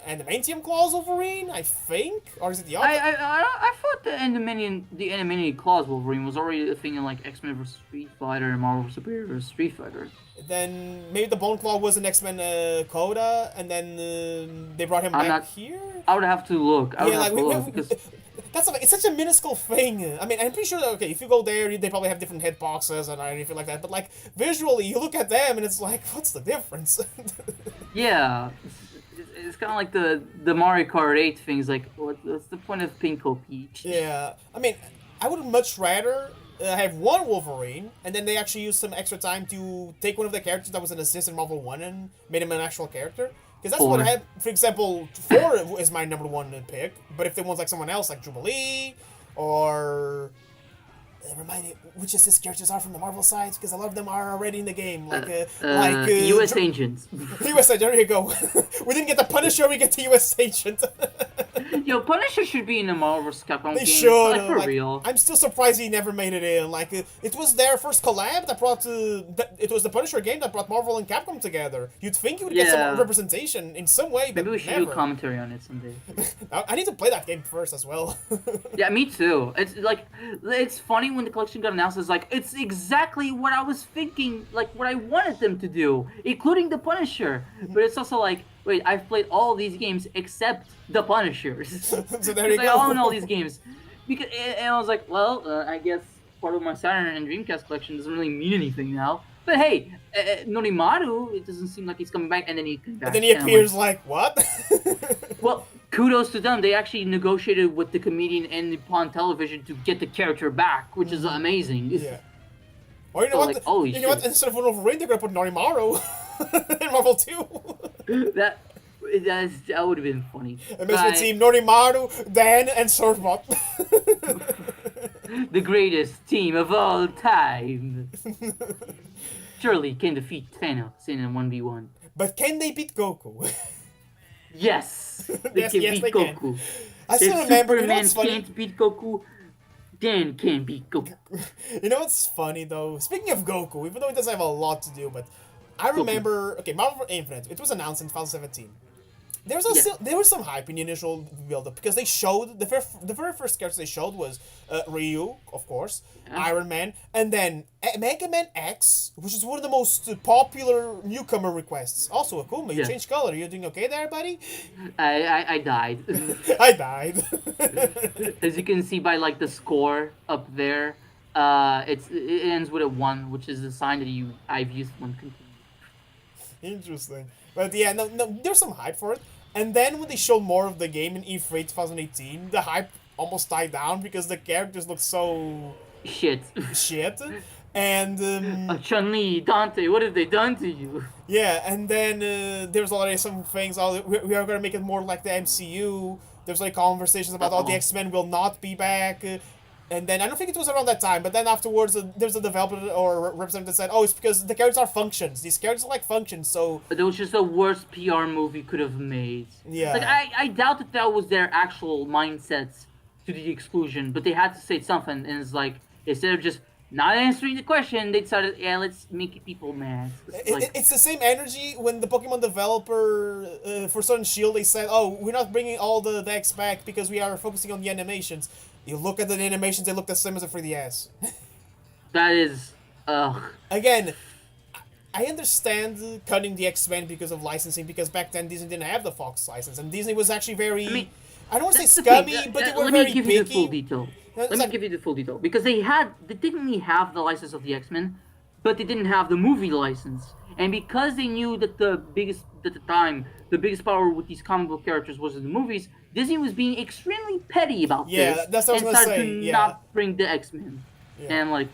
adamantium claws Wolverine, I think, or is it the other? I thought the adamantium claws Wolverine was already a thing in like X-Men vs. Street Fighter and Marvel Superior vs. Street Fighter. Then maybe the Bone Claw was an X-Men Coda, and then they brought him back here. I would have to look. It's such a minuscule thing. I mean, I'm pretty sure that, okay, if you go there, they probably have different hitboxes and anything like that. But, like, visually, you look at them and it's like, what's the difference? Yeah. It's kind of like the Mario Kart 8 things. Like, what's the point of Pinko Peach? Yeah. I mean, I would much rather have one Wolverine, and then they actually use some extra time to take one of the characters that was an assist in Marvel 1 and made him an actual character. Because that's what I had. For example, 4 is my number 1 pick. But if they want like someone else, like Jubilee, or which assist characters are from the Marvel side, because a lot of them are already in the game, U.S. agents. US Agent, there you go. We didn't get the Punisher, we get the US Agent. Yo, Punisher should be in a Marvel vs. Capcom They game. should. Like, for real. I'm still surprised he never made it in. It was their first collab that brought. It was the Punisher game that brought Marvel and Capcom together. You'd think you would get some representation in some way, but maybe we should never. do commentary on it someday. I need to play that game first as well. Yeah, me too. It's funny when the collection got announced. It's like, it's exactly what I was thinking, like what I wanted them to do, including the Punisher. But it's also like, wait, I've played all these games except the Punisher. So there you go. I own all these games. And I was like, well, I guess part of my Saturn and Dreamcast collection doesn't really mean anything now. But hey, Norimaru, it doesn't seem like he's coming back, and then he comes back. And then he appears like, what? Well, kudos to them. They actually negotiated with the comedian and Nippon Television to get the character back, which is amazing. Yeah. Or you know what? Like, you know what? Instead of Wolverine, they're gonna put Norimaru in Marvel 2. That would have been funny. Amazing team: Norimaru, Dan, and Swordbot. The greatest team of all time. Surely can defeat Thanos in a 1v1. But can they beat Goku? Yes, they can beat Goku. Can. I still remember. Superman can't beat Goku. Dan can beat Goku. You know what's funny though? Speaking of Goku, even though it doesn't have a lot to do, but I remember. Okay, Marvel Infinite. It was announced in 2017. There was some hype in the initial build-up because they showed the very first character they showed was Ryu, of course, Iron Man, and then Mega Man X, which is one of the most popular newcomer requests. Also, Akuma, you changed color. You doing okay there, buddy? I died. I died. As you can see by like the score up there, it ends with a 1, which is a sign that I've used 1 continue. Interesting. But yeah, no, there's some hype for it. And then when they showed more of the game in E3 2018, the hype almost died down because the characters look so... Shit. And... Chun-Li, Dante, what have they done to you? Yeah, and then there's already some things, we are going to make it more like the MCU. There's like conversations about, the X-Men will not be back. And then, I don't think it was around that time, but then afterwards, there's a developer or representative that said, oh, it's because the characters are functions. These characters are like functions, so... But it was just the worst PR move you could have made. Yeah. Like, I doubt that was their actual mindsets to the exclusion, but they had to say something, and it's like, instead of just not answering the question, they decided, yeah, let's make people mad. It's the same energy when the Pokemon developer for Sword and Shield, they said, oh, we're not bringing all the decks back because we are focusing on the animations. You look at the animations, they look the same as a 3DS. That is, Again, I understand cutting the X-Men because of licensing, because back then Disney didn't have the Fox license, and Disney was actually very... I don't want to say scummy, but they were very picky. Let me give you the full detail. Let me give you the full detail. Because they didn't have the license of the X-Men, but they didn't have the movie license. And because they knew that the biggest power with these comic book characters was in the movies, Disney was being extremely petty about this. Yeah, that's what I was going to say. To not bring the X-Men. Yeah. And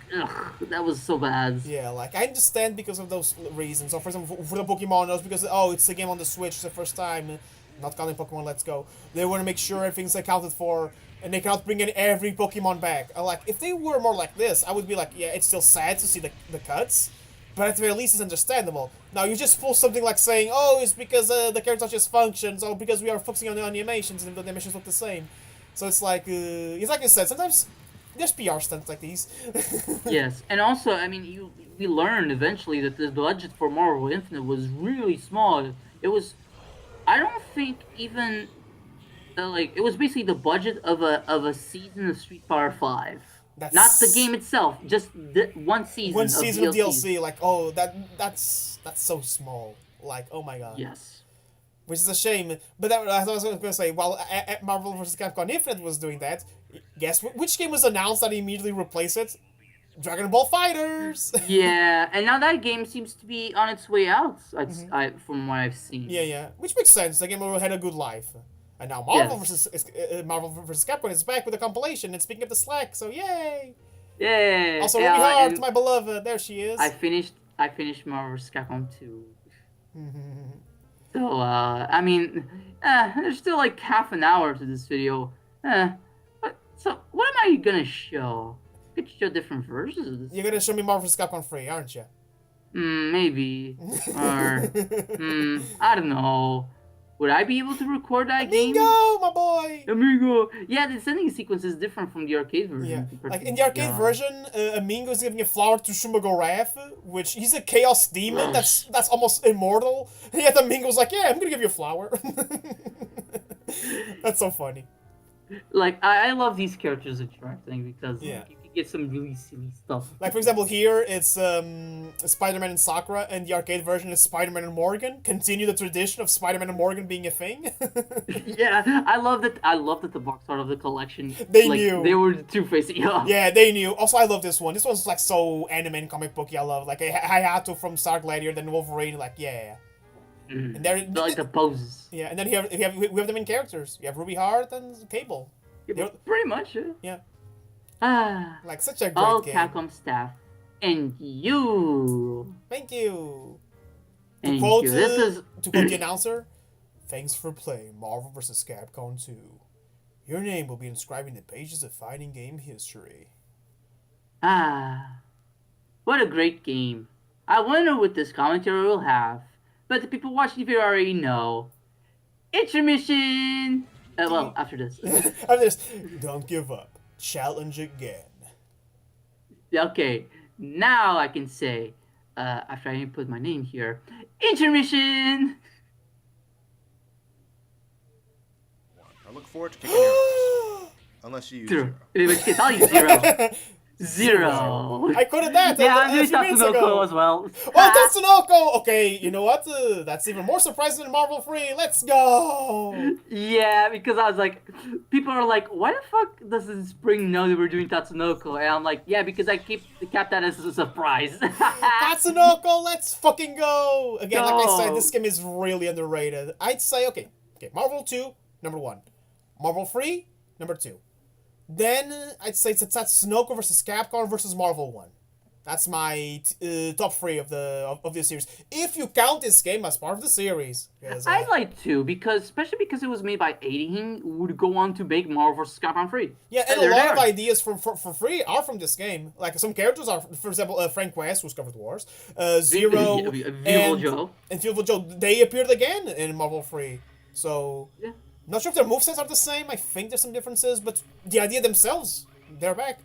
that was so bad. Yeah, I understand because of those reasons. Or for example, for the Pokemon, it was because, it's a game on the Switch, it's the first time, not counting Pokemon Let's Go. They want to make sure everything's accounted for, and they cannot bring in every Pokemon back. If they were more like this, I would be like, yeah, it's still sad to see the cuts, but at the very least it's understandable. Now, you just pull something like saying, oh, it's because the characters just functions, or because we are focusing on the animations, and the animations look the same. So it's like you said, sometimes there's PR stunts like these. Yes, and also, I mean, we learned eventually that the budget for Marvel Infinite was really small. It was, I don't think even, it was basically the budget of a season of Street Fighter V. Not the game itself, just one season. One season of DLC. That's so small. Oh my god. Yes. Which is a shame. But I was going to say, while Marvel vs. Capcom Infinite was doing that, guess which game was announced that immediately replaced it? Dragon Ball FighterZ! Yeah, and now that game seems to be on its way out, from what I've seen. Yeah. Which makes sense. The game had a good life. And now Marvel vs. Capcom is back with a compilation and speaking of the Slack, so yay! Yay! Also, Ruby Hart, my beloved, there she is. I finished Marvel vs. Capcom 2. So, I mean, there's still half an hour to this video. So, what am I gonna show? could show different versions. You're gonna show me Marvel vs. Capcom 3, aren't you? Maybe. Or, I don't know. Would I be able to record that game? Amigo, my boy! Amigo! Yeah, the sending sequence is different from the arcade version. Yeah, like in the arcade version, Amingo is giving a flower to Shumago Wrath, which he's a chaos demon that's almost immortal. And yet Amingo's like, yeah, I'm gonna give you a flower. That's so funny. Like, I love these characters interacting because Yeah. you can get some really silly stuff. Like, for example, here it's Spider-Man and Sakura, and the arcade version is Spider-Man and Morgan. Continue the tradition of Spider-Man and Morgan being a thing. Yeah, I love that. I love that the box art of the collection. They like, knew. They were two-facing. Yeah, they knew. Also, I love this one. This one's like so anime and comic booky. I love like Hayato from Star Gladiator, then Wolverine. Like, yeah. And they're like the poses. Yeah, and then we have the main characters. You have Ruby Heart and Cable. Yeah, pretty much. Yeah. Ah. Like such a great all game. Capcom staff, and you. Thank you. Thank you. To quote the announcer, thanks for playing Marvel vs. Capcom 2. Your name will be inscribed in the pages of fighting game history. Ah. What a great game. I wonder what this commentary will have. But the people watching the video already know. Intermission! Well, after this. After this, don't give up. Challenge again. Okay, now I can say, after I put my name here, intermission! I look forward to kicking your ass. Unless you use Zero. zero. In which case, I'll use zero. Zero. I quoted that. Yeah, I'm doing a few minutes ago. Tatsunoko as well. Oh, Tatsunoko! Okay, you know what? That's even more surprising than Marvel 3. Let's go! Yeah, because I was like, people are like, why the fuck doesn't Spring know that we're doing Tatsunoko? And I'm like, yeah, because I kept that as a surprise. Tatsunoko, let's fucking go! Again, like I said, this game is really underrated. I'd say, okay, Marvel 2, number 1. Marvel 3, number 2. Then, I'd say it's Tatsunoko vs. Capcom versus Marvel 1. That's my top 3 of the series. If you count this game as part of the series. I'd like to, especially because it was made by 18, would go on to make Marvel vs. Capcom 3. Yeah, and a lot of ideas for free are from this game. Like, some characters are, for example, Frank West, who's covered Wars, Zero, and Beautiful Joe. They appeared again in Marvel 3. So, yeah. Not sure if their movesets are the same. I think there's some differences, but the idea themselves, they're back.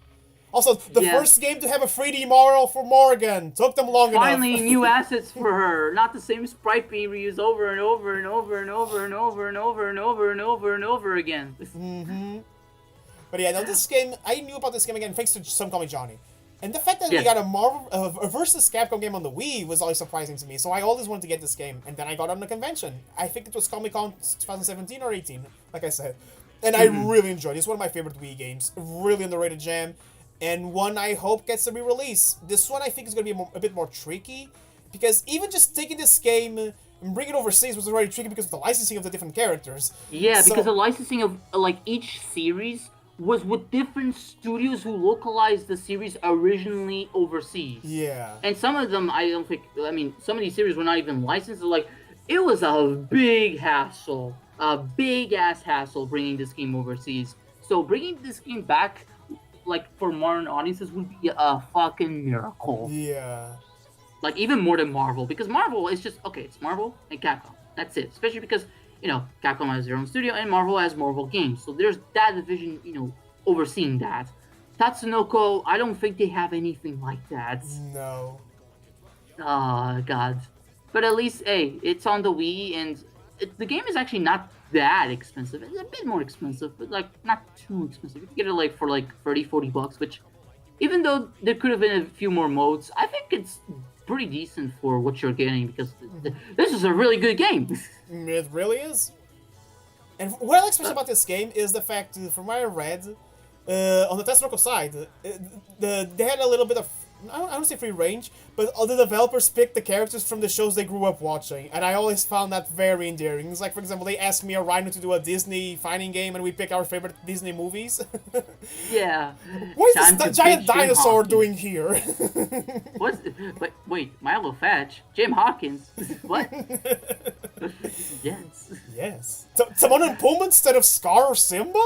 Also, the first game to have a 3D model for Morgan. Took them long enough. Finally, new assets for her. Not the same sprite being reused over and over and over and over and over and over and over and over and over again. Mm-hmm. But yeah, no, this game, I knew about this game again thanks to Some Call Me Johnny. And the fact that we got a Marvel versus Capcom game on the Wii was always surprising to me. So I always wanted to get this game, and then I got it on the convention. I think it was Comic-Con 2017 or 18, like I said. And I really enjoyed it. It's one of my favorite Wii games. Really underrated jam. And one I hope gets a re-release. This one I think is going to be a bit more tricky. Because even just taking this game and bringing it overseas was already tricky because of the licensing of the different characters. Yeah, because the licensing of like each series was with different studios who localized the series originally overseas. Yeah. And some of them, some of these series were not even licensed. Like, it was a big hassle. A big-ass hassle bringing this game overseas. So bringing this game back, like, for modern audiences would be a fucking miracle. Yeah. Like, even more than Marvel. Because Marvel is just, okay, it's Marvel and Capcom. That's it. Especially because, Capcom has their own studio and Marvel has Marvel games. So there's that division, overseeing that. Tatsunoko, I don't think they have anything like that. No. Oh, God. But at least, hey, it's on the Wii, and the game is actually not that expensive. It's a bit more expensive, but, like, not too expensive. You can get it, like, for, like, $30-40, which, even though there could have been a few more modes, I think it's pretty decent for what you're getting, because this is a really good game. It really is. And what I like especially about this game is the fact, from what I read, on the Tatsunoko side, they had a little bit of, I don't want to say free range, but all the developers picked the characters from the shows they grew up watching, and I always found that very endearing. It's like, for example, they asked me or Rhino to do a Disney fighting game, and we pick our favorite Disney movies. Yeah. What is this giant dinosaur doing here? Wait, Milo Fetch? Jim Hawkins? What? Yes. Yes. Timon and Pumbaa instead of Scar or Simba?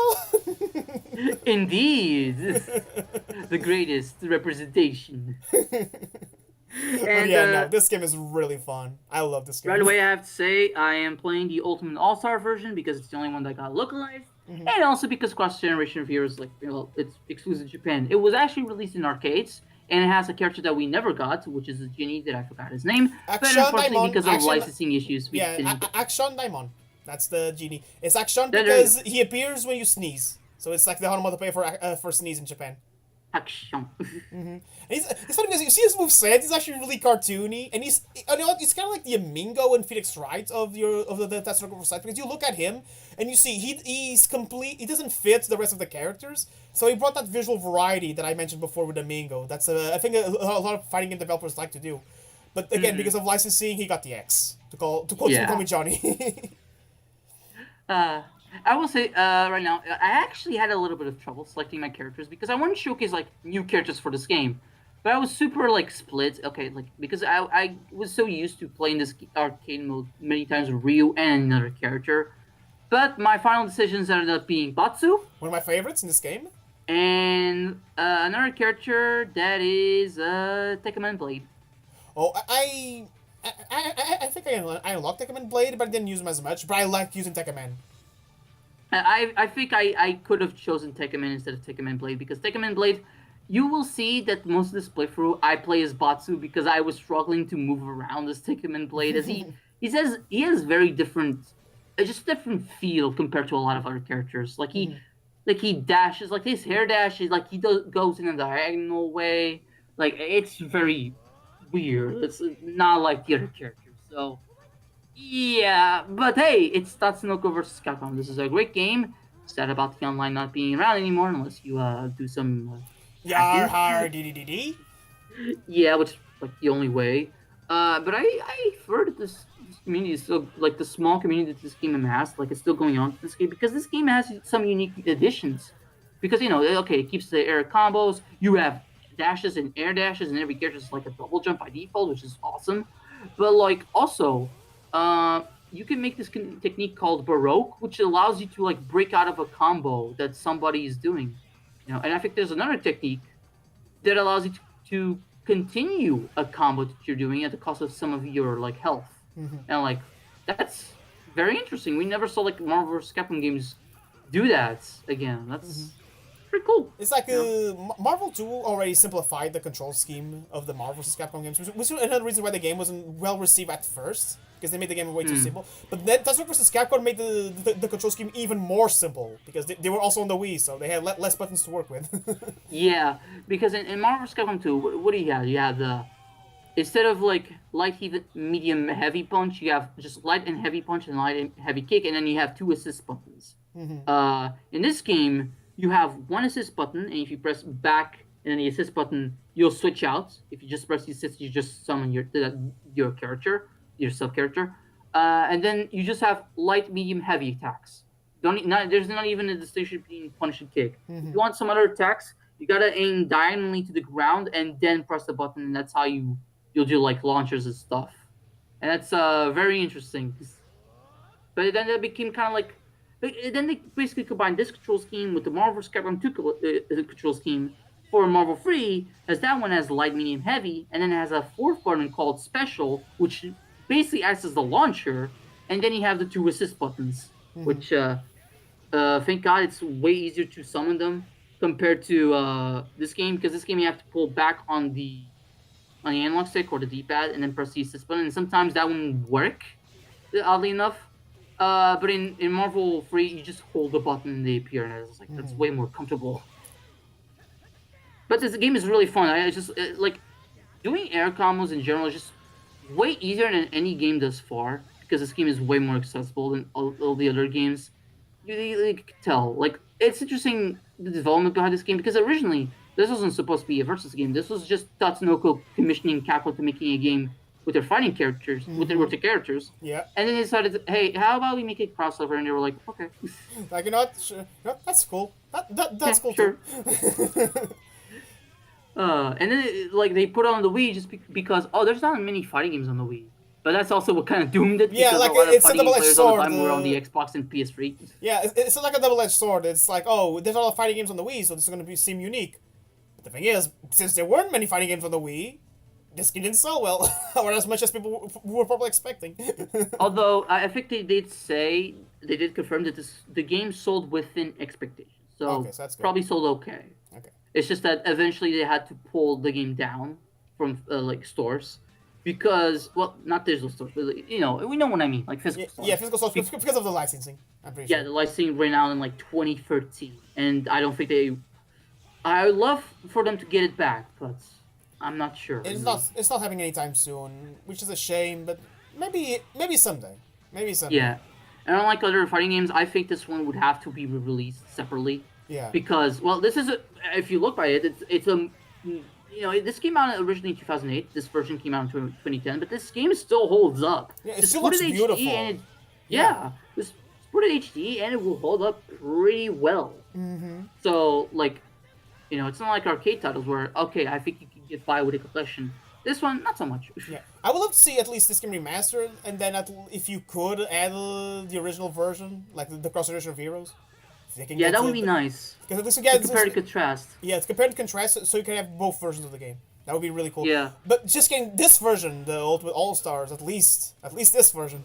Indeed. The greatest representation. But And yeah, no, this game is really fun. I love this game. right away, I have to say I am playing the Ultimate All Star version because it's the only one that got localized, and also because cross generation viewers it's exclusive to Japan. It was actually released in arcades, and it has a character that we never got, which is a genie that I forgot his name, but Action unfortunately Daimon. because of Action, licensing issues, we yeah, didn't get. Action Daimon. That's the genie. It's Action There you because he appears when you sneeze. So it's like the onomatopoeia for sneeze in Japan. Action. And it's funny because you see his moveset, he's actually really cartoony, and he's you know what, he's kind of like the Amingo and Phoenix Wright of the Tatsunoko VS because you look at him and you see he's complete. He doesn't fit the rest of the characters, so he brought that visual variety that I mentioned before with Amingo. That's I think a lot of fighting game developers like to do, but again because of licensing, he got the X to quote Yeah. me Johnny. I will say right now, I actually had a little bit of trouble selecting my characters because I wanted to showcase like new characters for this game, but I was super like split. Okay, like because I was so used to playing this arcade mode many times with Ryu and another character, but my final decisions ended up being Batsu One of my favorites in this game. and another character that is Tekkaman Blade. Oh, I think I unlocked Tekkaman Blade, but I didn't use him as much. But I like using Tekkaman. I think I could have chosen Tekkaman instead of Tekkaman Blade because Tekkaman Blade, you will see that most of this playthrough I play as Batsu because I was struggling to move around as Tekkaman Blade as he says he has very different, just different feel compared to a lot of other characters. Like he dashes, like his hair dashes, like goes in a diagonal way. Like it's very weird. It's not like the other characters. So. Yeah, but hey, it's Tatsunoko vs. Capcom. This is a great game. Sad about the online not being around anymore unless you do some Yar hacking. har dee. Yeah, which is like the only way. But I've heard that this community is still like the small community that this game has, like it's still going on to this game because this game has some unique additions. Because okay, it keeps the air combos. You have dashes and air dashes, and every character is like a double jump by default, which is awesome. But like also. You can make this technique called Baroque, which allows you to like break out of a combo that somebody is doing. And I think there's another technique that allows you to continue a combo that you're doing at the cost of some of your like health. And like that's very interesting. We never saw like Marvel vs. Capcom games do that again. That's pretty cool. It's like Marvel 2 already simplified the control scheme of the Marvel vs. Capcom games, which was another reason why the game wasn't well received at first, because they made the game way too simple. But then Tatsunoko vs. Capcom made the control scheme even more simple, because they were also on the Wii, so they had less buttons to work with. Yeah, because in Marvel vs. Capcom 2, what do you have? You have instead of like light, medium, heavy punch, you have just light and heavy punch and light and heavy kick, and then you have 2 assist buttons. In this game, you have 1 assist button, and if you press back and then the assist button, you'll switch out. If you just press the assist, you just summon your character, your sub character, and then you just have light, medium, heavy attacks. There's not even a distinction between punch and kick. If you want some other attacks, you gotta aim diagonally to the ground and then press the button, and that's how you'll do like launchers and stuff. And that's very interesting. But then that became kind of like. Then they basically combined this control scheme with the Marvel vs. Capcom 2 control scheme for Marvel 3, as that one has light, medium, heavy, and then it has a 4th button called Special, which basically acts as the launcher, and then you have the 2 assist buttons, which, thank God, it's way easier to summon them compared to this game, because this game you have to pull back on the analog stick or the D-pad and then press the assist button, and sometimes that wouldn't work, oddly enough. But in Marvel 3, you just hold the button and they appear, and it's like that's way more comfortable. But this game is really fun. I just like doing air combos in general is just way easier than any game thus far because this game is way more accessible than all the other games. You can tell. Like it's interesting the development behind this game because originally this wasn't supposed to be a versus game. This was just Tatsunoko commissioning Capcom to making a game with their fighting characters, with their characters. Yeah. And then they decided, hey, how about we make it crossover? And they were like, okay. Like, sure, that's cool. That's cool sure. too. And then they put it on the Wii just because there's not many fighting games on the Wii. But that's also what kind of doomed it. Yeah, because like a lot of it's a fighting double-edged players all the sword. time were on the Xbox and PS3. Yeah, it's like a double-edged sword. It's like, there's a lot of fighting games on the Wii, so this is going to seem unique. The thing is, since there weren't many fighting games on the Wii, this game didn't sell well, or as much as people were probably expecting. Although I think they did confirm that the game sold within expectations, so, Okay, so that's good. probably sold okay. Okay. It's just that eventually they had to pull the game down from like stores because, well, not digital stores, but like, we know what I mean, like physical stores. Yeah, physical stores because of the licensing. I'm pretty Yeah, sure. the licensing ran out in like 2013, and I don't think they. I would love for them to get it back, but I'm not sure. It's not happening anytime soon, which is a shame. But maybe someday. Maybe someday. Yeah, and unlike other fighting games, I think this one would have to be released separately. Yeah. Because, well, this is if you look by it, it's a this came out originally in 2008. This version came out in 2010, but this game still holds up. Yeah, it Just still put looks beautiful. And just put it HD and it will hold up pretty well. Mm-hmm. So like, it's not like arcade titles where okay, I think you can get by with a collection. This one, not so much. Yeah, I would love to see at least this game remastered, and then if you could add the original version, like the cross edition of Heroes. Yeah, that would be nice. Because this again, compare and contrast. Yeah, it's compare and contrast, so you can have both versions of the game. That would be really cool. Yeah. But just getting this version, the Ultimate All Stars, at least this version.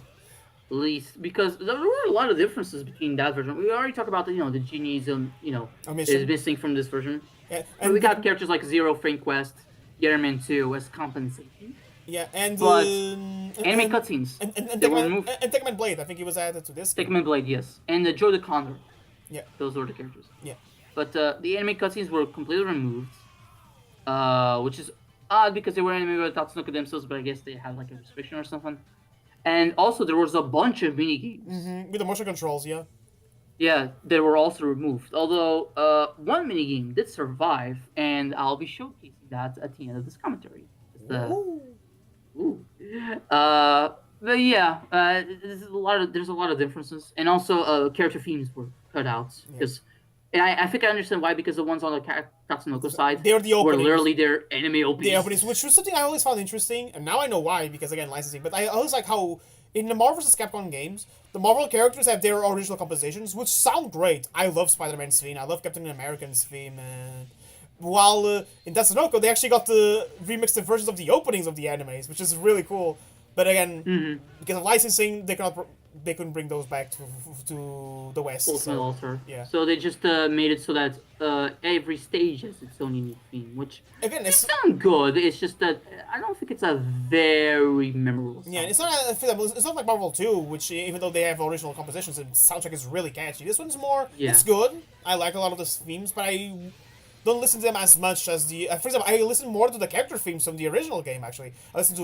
At least because there were a lot of differences between that version. We already talked about the genies is missing from this version. Yeah, and we got characters like Zero, Frank Quest, Getterman 2 as compensation. Yeah, and but anime cutscenes and Tekman Blade, I think he was added to this. Tekman Blade, yes, and Joe the Condor. Yeah, those were the characters. Yeah, but the anime cutscenes were completely removed, which is odd because they were animated by Tatsunoko themselves, but I guess they had like a restriction or something. And also there was a bunch of mini games with the motion controls. Yeah. Yeah, they were also removed. Although one mini game did survive, and I'll be showcasing that at the end of this commentary. But yeah, there's a lot of differences, and also character themes were cut out because, and I think I understand why, because the ones on the Tatsunoko side they were the openings. Were literally their anime openings. The openings, which was something I always found interesting, and now I know why, because again licensing. But I always like how in the Marvel vs. Capcom games, the Marvel characters have their original compositions, which sound great. I love Spider-Man's theme, I love Captain America's theme, and while in Tatsunoko they actually got the remixed versions of the openings of the animes, which is really cool. But again, because of licensing, they couldn't bring those back to the West. Ultimate Altar. Yeah. So they just made it so that every stage has its own unique theme, which again, it sounds good. It's just that I don't think it's a very memorable song. Yeah, it's not like Marvel 2, which even though they have original compositions, the soundtrack is really catchy. This one's more. Yeah. It's good. I like a lot of the themes, but I don't listen to them as much as the. For example, I listen more to the character themes from the original game. Actually, I listen to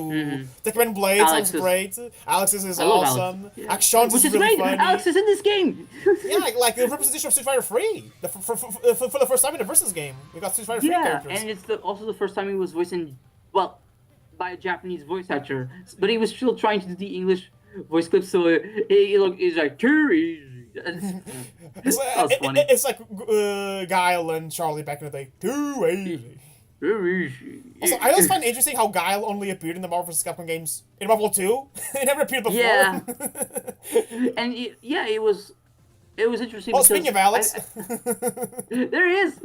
Tekman Blade. Sounds great. Alex's is awesome. Yeah. Action's Which is really great. funny. Alex is in this game. Yeah, like the representation of Street Fighter 3 for the first time in the Versus game. We got Street Fighter 3 characters. And it's also the first time he was voicing by a Japanese voice actor, but he was still trying to do the English voice clip, so he's like too easy. It's like Guile and Charlie back in the day. Too easy. Also, I always find it interesting how Guile only appeared in the Marvel vs. Capcom games in Marvel 2. It never appeared before. Yeah. And it was interesting. Oh, speaking of Alex, there he is.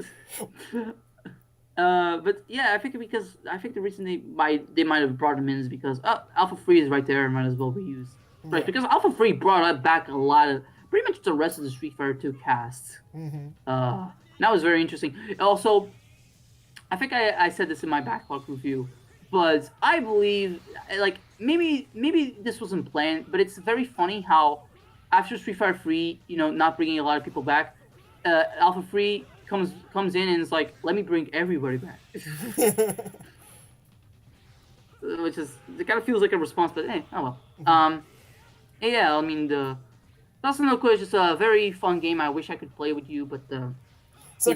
But yeah, I think the reason they might have brought him in is because Alpha 3 is right there and might as well be used. Right, yeah. Because Alpha 3 brought back a lot of pretty much the rest of the Street Fighter 2 cast. That was very interesting. Also, I think I said this in my backlog review, but I believe maybe this wasn't planned, but it's very funny how after Street Fighter 3, not bringing a lot of people back, Alpha 3 comes in and is like, let me bring everybody back. Which is, it kind of feels like a response, but hey, oh well. Yeah, I mean, the Tatsunoko is just a very fun game. I wish I could play with you, but it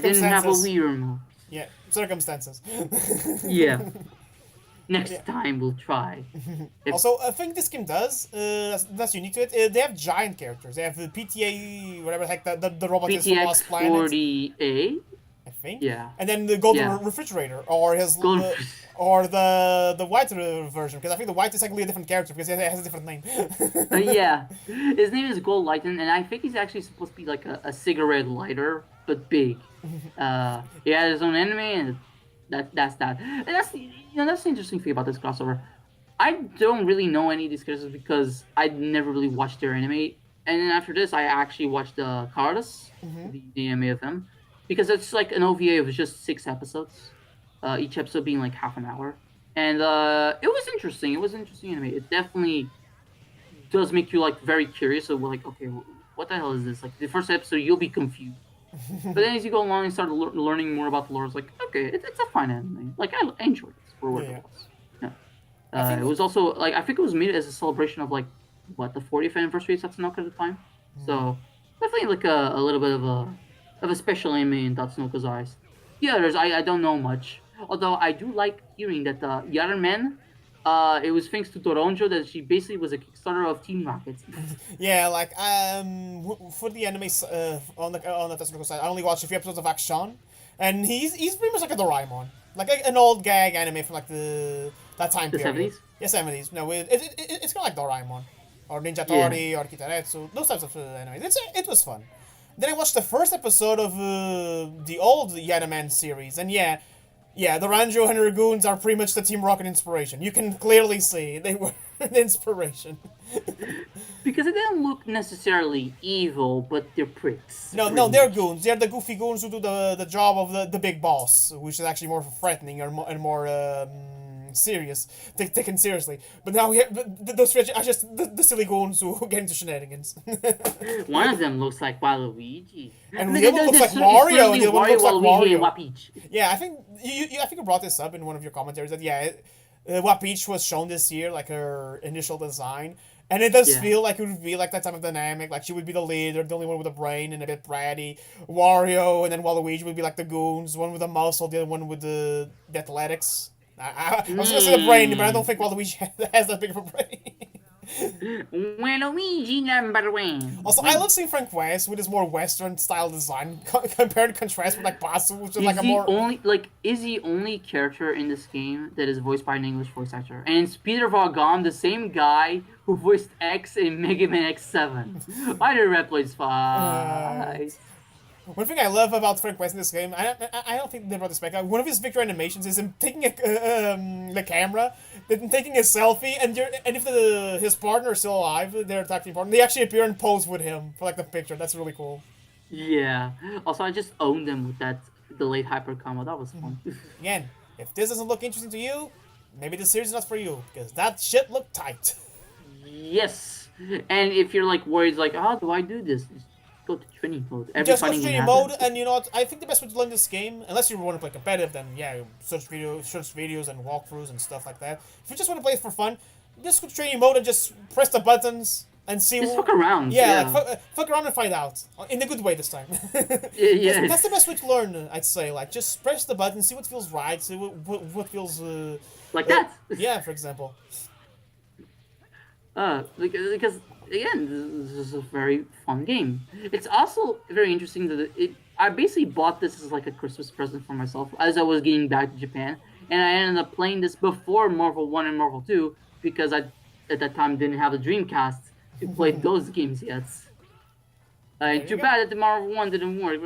didn't have a Wii remote. Yeah, circumstances. Yeah. Next time we'll try. Also, I think this game does, that's unique to it, they have giant characters. They have the PTA, whatever the heck the robot is from Lost Planet. PTX-40A? I think. Yeah. And then the Golden Refrigerator, or or the white version, because I think the white is actually a different character, because it has a different name. Yeah. His name is Gold Lighten, and I think he's actually supposed to be like a cigarette lighter, but big. He had his own anime, and That's that. And that's that's the interesting thing about this crossover. I don't really know any of these characters because I never really watched their anime. And then after this, I actually watched the Carlos, the anime of them, because it's like an OVA of just 6 episodes, each episode being like half an hour, and it was interesting. It was an interesting anime. It definitely does make you like very curious of like, okay, what the hell is this? Like the first episode, you'll be confused, but then as you go along and start learning more about the lore, it's like, okay, it's a fine anime. Like I enjoyed it for what Yeah. it was. Yeah. It was also like I think it was made as a celebration of like what the 40th anniversary of Tatsunoko at the time. So definitely like a little bit of a special anime in Tatsunoko's eyes. The others I don't know much. Although I do like hearing that the Yara Men, it was thanks to Toronjo that she basically was a Kickstarter of Team Rocket. Yeah, like for the anime on the Tatsunoko side, I only watched a few episodes of Action, and he's pretty much like a Doraemon, like an old gag anime from like that time The period. 70s? Yeah, 70s. No, it's kind of like Doraemon, or Ninja Yeah. Tori, or Kitaretsu, those types of anime. It was fun. Then I watched the first episode of the old Yanaman series, and yeah, the Ranjo and Ragoons are pretty much the Team Rocket inspiration. You can clearly see they were the inspiration. Because it didn't look necessarily evil, but they're pricks. No, pretty they're much. goons. They're the goofy goons who do the job of the big boss, which is actually more threatening and more serious, taken seriously. But now we have those three are just the silly goons who get into shenanigans. One of them looks like Waluigi. And the other one looks like Mario, and the other one looks like Waluigi and Mario. Wapeach. Yeah, I think I think you brought this up in one of your commentaries that what Peach was shown this year, like her initial design, and it does Yeah. feel like it would be like that type of dynamic. Like she would be the leader, the only one with a brain and a bit bratty. Wario, and then Waluigi would be like the goons, one with the muscle, the other one with the athletics. I was gonna say the brain, but I don't think Waluigi has that big of a brain. Waluigi number one. Also, I love seeing Frank West with his more Western style design compared to contrast with like Basu, which is like a more. Is the only character in this game that is voiced by an English voice actor, and it's Peter Vaughan, the same guy who voiced X in Mega Man X7. Why did Red plays five? One thing I love about Frank West in this game, I don't think they brought this back. One of his victory animations is him taking the camera, then taking a selfie, and if his partner is still alive, their tag team partner, they actually appear and pose with him for like the picture. That's really cool. Yeah. Also, I just owned them with that delayed hyper combo. That was fun. Again, if this doesn't look interesting to you, maybe this series is not for you, because that shit looked tight. Yes. And if you're like worried, like, how do I do this? Just go to training mode. Every Just go fighting to game training has mode, it. and you know what? I think the best way to learn this game, unless you want to play competitive, then yeah, search videos and walkthroughs and stuff like that. If you just want to play it for fun, just go to training mode and just press the buttons and see. Just fuck around. Yeah, like, fuck around and find out in a good way this time. Yeah. That's the best way to learn, I'd say. Like, just press the button, see what feels right, see what feels. Like that. Yeah, for example. Because again, this is a very fun game. It's also very interesting that I basically bought this as like a Christmas present for myself as I was getting back to Japan, and I ended up playing this before Marvel 1 and Marvel 2 because I at that time didn't have a Dreamcast to play those games yet. Too bad that the Marvel 1 didn't work.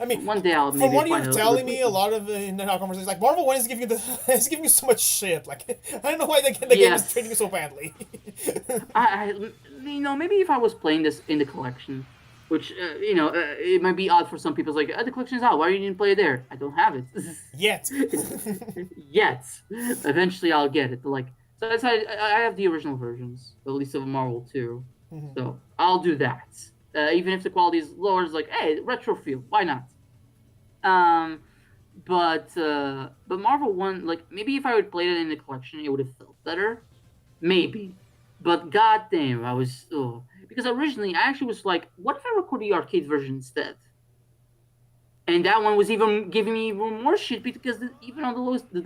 I mean, one day I'll maybe from what find you're a telling me, a replacement. lot of in our conversations, like Marvel One is giving you is giving you so much shit. Like I don't know why the game is Yes. treating you so badly. Maybe if I was playing this in the collection, which it might be odd for some people. It's like the collection's out. Why you didn't play it there? I don't have it Yet. yet. Eventually, I'll get it. Like so, that's why I have the original versions, at least of Marvel 2. So I'll do that. Even if the quality is lower, it's like, hey, retro feel. Why not? But Marvel 1, like maybe if I would play it in the collection, it would have felt better. Maybe. But goddamn, I was because originally I actually was like, what if I record the arcade version instead? And that one was even giving me even more shit because even on the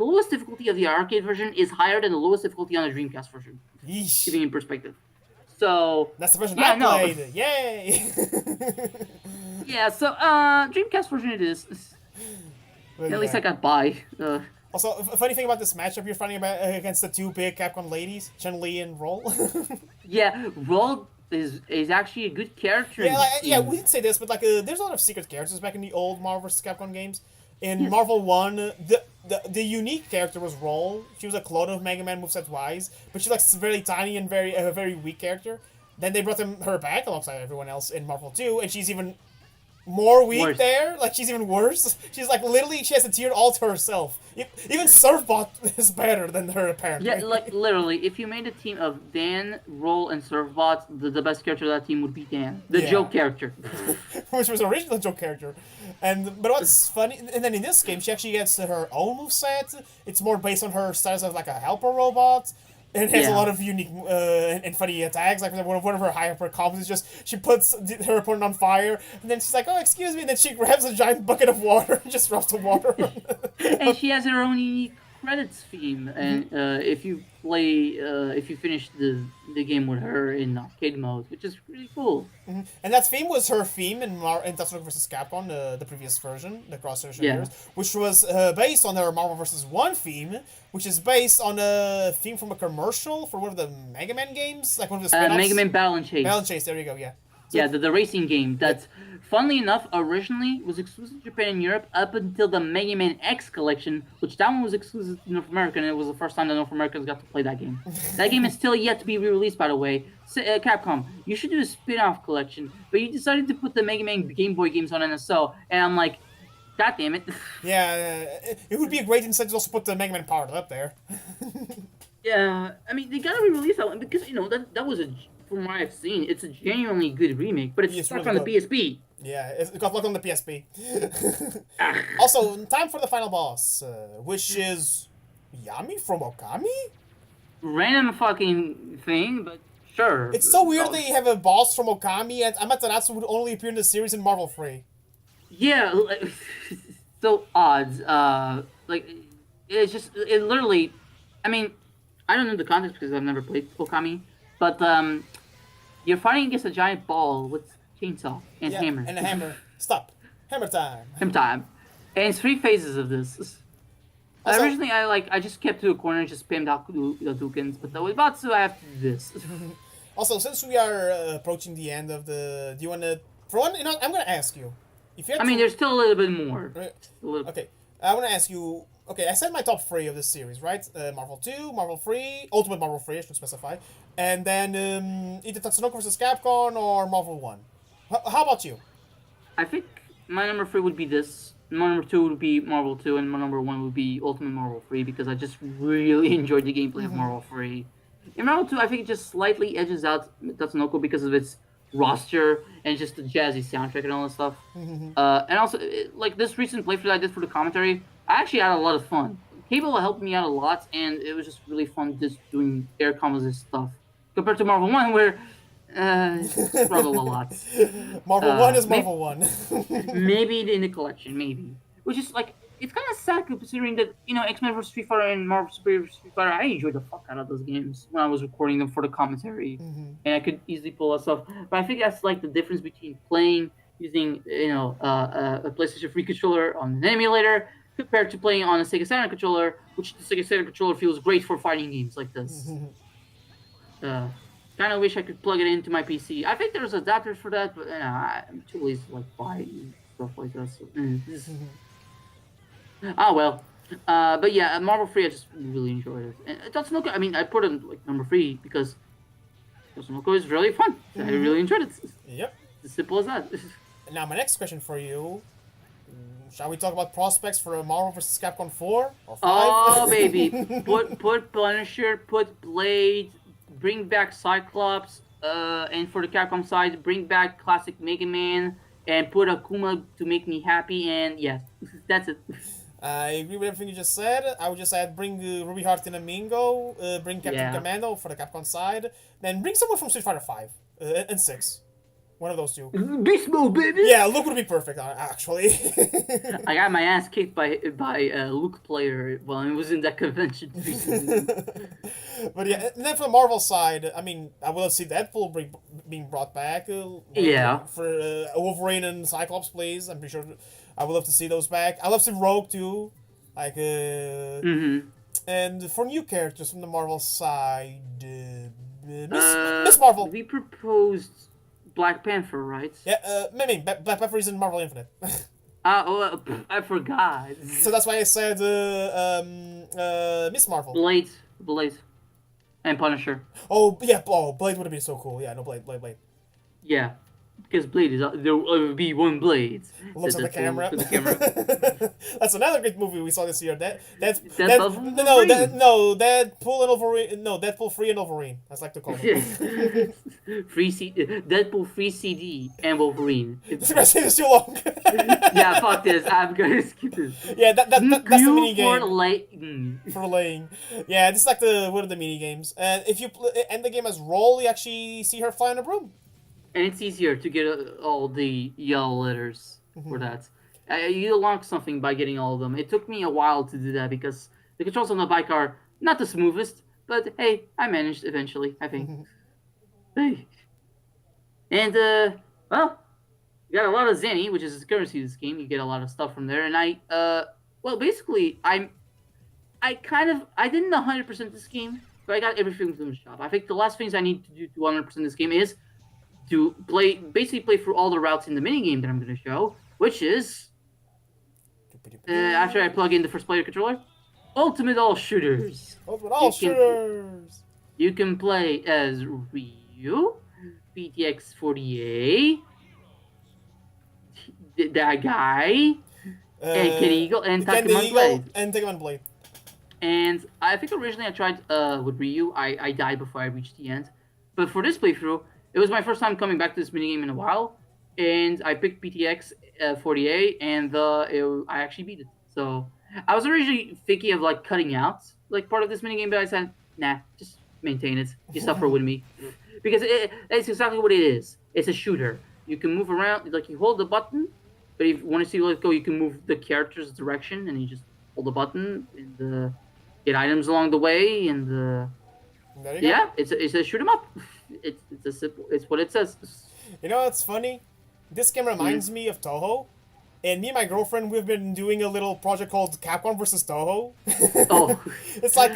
lowest difficulty of the arcade version is higher than the lowest difficulty on the Dreamcast version. Yeesh. Giving in perspective. So That's the version yeah, I no. played. Yay! yeah, so Dreamcast version it is. But At least yeah. I got by. Also, a funny thing about this matchup you're fighting about against the two big Capcom ladies, Chun-Li and Roll. Yeah, Roll is actually a good character. Yeah, in like, this yeah, game. we didn't say this, but like, there's a lot of secret characters back in the old Marvel vs. Capcom games. In Marvel 1, the unique character was Roll. She was a clone of Mega Man moveset wise, but she's like very tiny and very weak character. Then they brought her back alongside everyone else in Marvel 2, and she's even more weak Worse. there. Like, she's even worse. She's like, literally, she has a tier all to herself. Even Surfbot is better than her, apparently. Yeah, like literally, if you made a team of Dan, Roll, and Surfbot, the best character of that team would be Dan, the Yeah. joke character. Which was original joke character. But what's funny, and then in this game, she actually gets her own moveset. It's more based on her status as like a helper robot. And it has a Yeah. lot of unique and funny attacks. Like one of her hyper combos is just she puts her opponent on fire, and then she's like, "Oh, excuse me," and then she grabs a giant bucket of water and just drops the water. And she has her own unique credits theme. And if you finish the game with her in arcade mode, which is really cool. And that theme was her theme in Tatsunoko VS Capcom, the previous version, the cross-version Yeah. years, which was based on her Marvel vs. 1 theme, which is based on a theme from a commercial for one of the Mega Man games, like one of the spin-offs. Mega Man Battle and Chase. Battle and Chase, there you go, yeah. Yeah, the racing game that, funnily enough, originally was exclusive to Japan and Europe up until the Mega Man X collection, which that one was exclusive to North America, and it was the first time that North Americans got to play that game. That game is still yet to be re-released, by the way. Capcom, you should do a spin-off collection, but you decided to put the Mega Man Game Boy games on NSO, and I'm like, God damn it. Yeah, it would be a great incentive to also put the Mega Man Powered Up there. Yeah, I mean, they gotta re-release that one because, that was from what I've seen, it's a genuinely good remake, but it's It's stuck really on the good. PSP. Yeah, it got locked on the PSP. Ah. Also, time for the final boss, which is Yami from Okami? Random fucking thing, but sure. It's so weird that you have a boss from Okami, and Amaterasu would only appear in the series in Marvel 3. Yeah, so odd. Like, it literally, I mean, I don't know the context because I've never played Okami, but you're fighting against a giant ball with chainsaw and hammer. And a hammer. Stop. Hammer time. Hammer time. And it's 3 phases of this. Also- Originally, I just kept to a corner and just spammed out the tokens, but with Batsu, I have to do this. Also, since we are approaching the end of the... Do you want to... For one, I'm going to ask you. If you had I mean, to- there's still a little bit more. Right. A little- Okay, I want to ask you... Okay, I said my top 3 of this series, right? Marvel 2, Marvel 3, Ultimate Marvel 3, I should specify. And then either Tatsunoko vs. Capcom or Marvel 1. How about you? I think my number 3 would be this. My number 2 would be Marvel 2, and my number 1 would be Ultimate Marvel 3 because I just really enjoyed the gameplay of Marvel 3. In Marvel 2, I think it just slightly edges out Tatsunoko because of its roster and just the jazzy soundtrack and all that stuff. And also, like this recent playthrough that I did for the commentary, I actually had a lot of fun. Cable helped me out a lot, and it was just really fun just doing air combos and stuff. Compared to Marvel 1, where struggle a lot. Marvel 1 is Marvel 1. Maybe in the collection, maybe. Which is like, it's kind of sad considering that, X-Men vs. Street Fighter and Marvel Superior vs. Street Fighter, I enjoyed the fuck out of those games when I was recording them for the commentary. And I could easily pull that stuff. But I think that's like the difference between playing using, a PlayStation 3 controller on an emulator compared to playing on a Sega Saturn controller, which the Sega Saturn controller feels great for fighting games like this. Kind of wish I could plug it into my PC. I think there's adapters for that, but I'm too lazy to buy stuff like that. So, oh well. But yeah, Marvel 3, I just really enjoyed it. And Tatsunoko, I mean, I put it number 3 because Tatsunoko is really fun. I really enjoyed it. Yep. As simple as that. Now, my next question for you. Shall we talk about prospects for Marvel vs. Capcom 4 or 5? Oh baby, put Punisher, put Blade, bring back Cyclops, and for the Capcom side, bring back classic Mega Man, and put Akuma to make me happy, and yes, that's it. I agree with everything you just said. I would just add bring Ruby Heart and Amingo, bring Captain Commando for the Capcom side, then bring someone from Street Fighter 5 and 6. One of those two. Beast mode, baby! Yeah, Luke would be perfect, actually. I got my ass kicked by Luke player while I was in that convention. But yeah, and then for the Marvel side, I mean, I would love to see Deadpool being brought back. For Wolverine and Cyclops, please. I'm pretty sure I would love to see those back. I love to see Rogue too. Like, and for new characters from the Marvel side, Miss Marvel. We proposed Black Panther, right? Yeah, maybe Black Panther is in Marvel Infinite. I forgot. So that's why I said Miss Marvel. Blade, and Punisher. Oh yeah, oh Blade would have been so cool. Yeah, no Blade. Yeah, because Blade is there will be one Blade. Looks at the camera. To the camera. That's another great movie we saw this year. Wolverine. Deadpool and Wolverine. No, Deadpool 3 and Wolverine. That's like to call it. Deadpool free CD and Wolverine. This gonna say this too long. Yeah, fuck this. I'm gonna skip this. Yeah, that's the mini game. For laying. Yeah, this is like one of the mini games. And if you end the game as Roll, you actually see her fly on a broom. And it's easier to get all the yellow letters for that. You unlock something by getting all of them. It took me a while to do that because the controls on the bike are not the smoothest, but hey, I managed eventually, I think. Hey. And, well, you got a lot of Zenny, which is the currency of this game. You get a lot of stuff from there. And basically, I didn't 100% this game, but I got everything from the shop. I think the last things I need to do to 100% this game is to basically play through all the routes in the minigame that I'm going to show, which is, after I plug in the first player controller, Ultimate All Shooters. Ultimate All Shooters! You can play as Ryu, PTX 48, that guy, and Kid Eagle, and Takuman Blade. And I think originally I tried with Ryu. I died before I reached the end. But for this playthrough, it was my first time coming back to this minigame in a while, and I picked PTX 48, and I actually beat it. So I was originally thinking of like cutting out like part of this minigame, but I said, nah, just maintain it. You suffer with me, because it's exactly what it is. It's a shooter. You can move around, like you hold the button, but if you want to see let go, you can move the character's direction, and you just hold the button and get items along the way, and yeah, it's a shoot 'em up. It's what it says. You know what's funny? This game reminds me of Toho, and me and my girlfriend, we've been doing a little project called Capcom versus Toho. Oh. It's like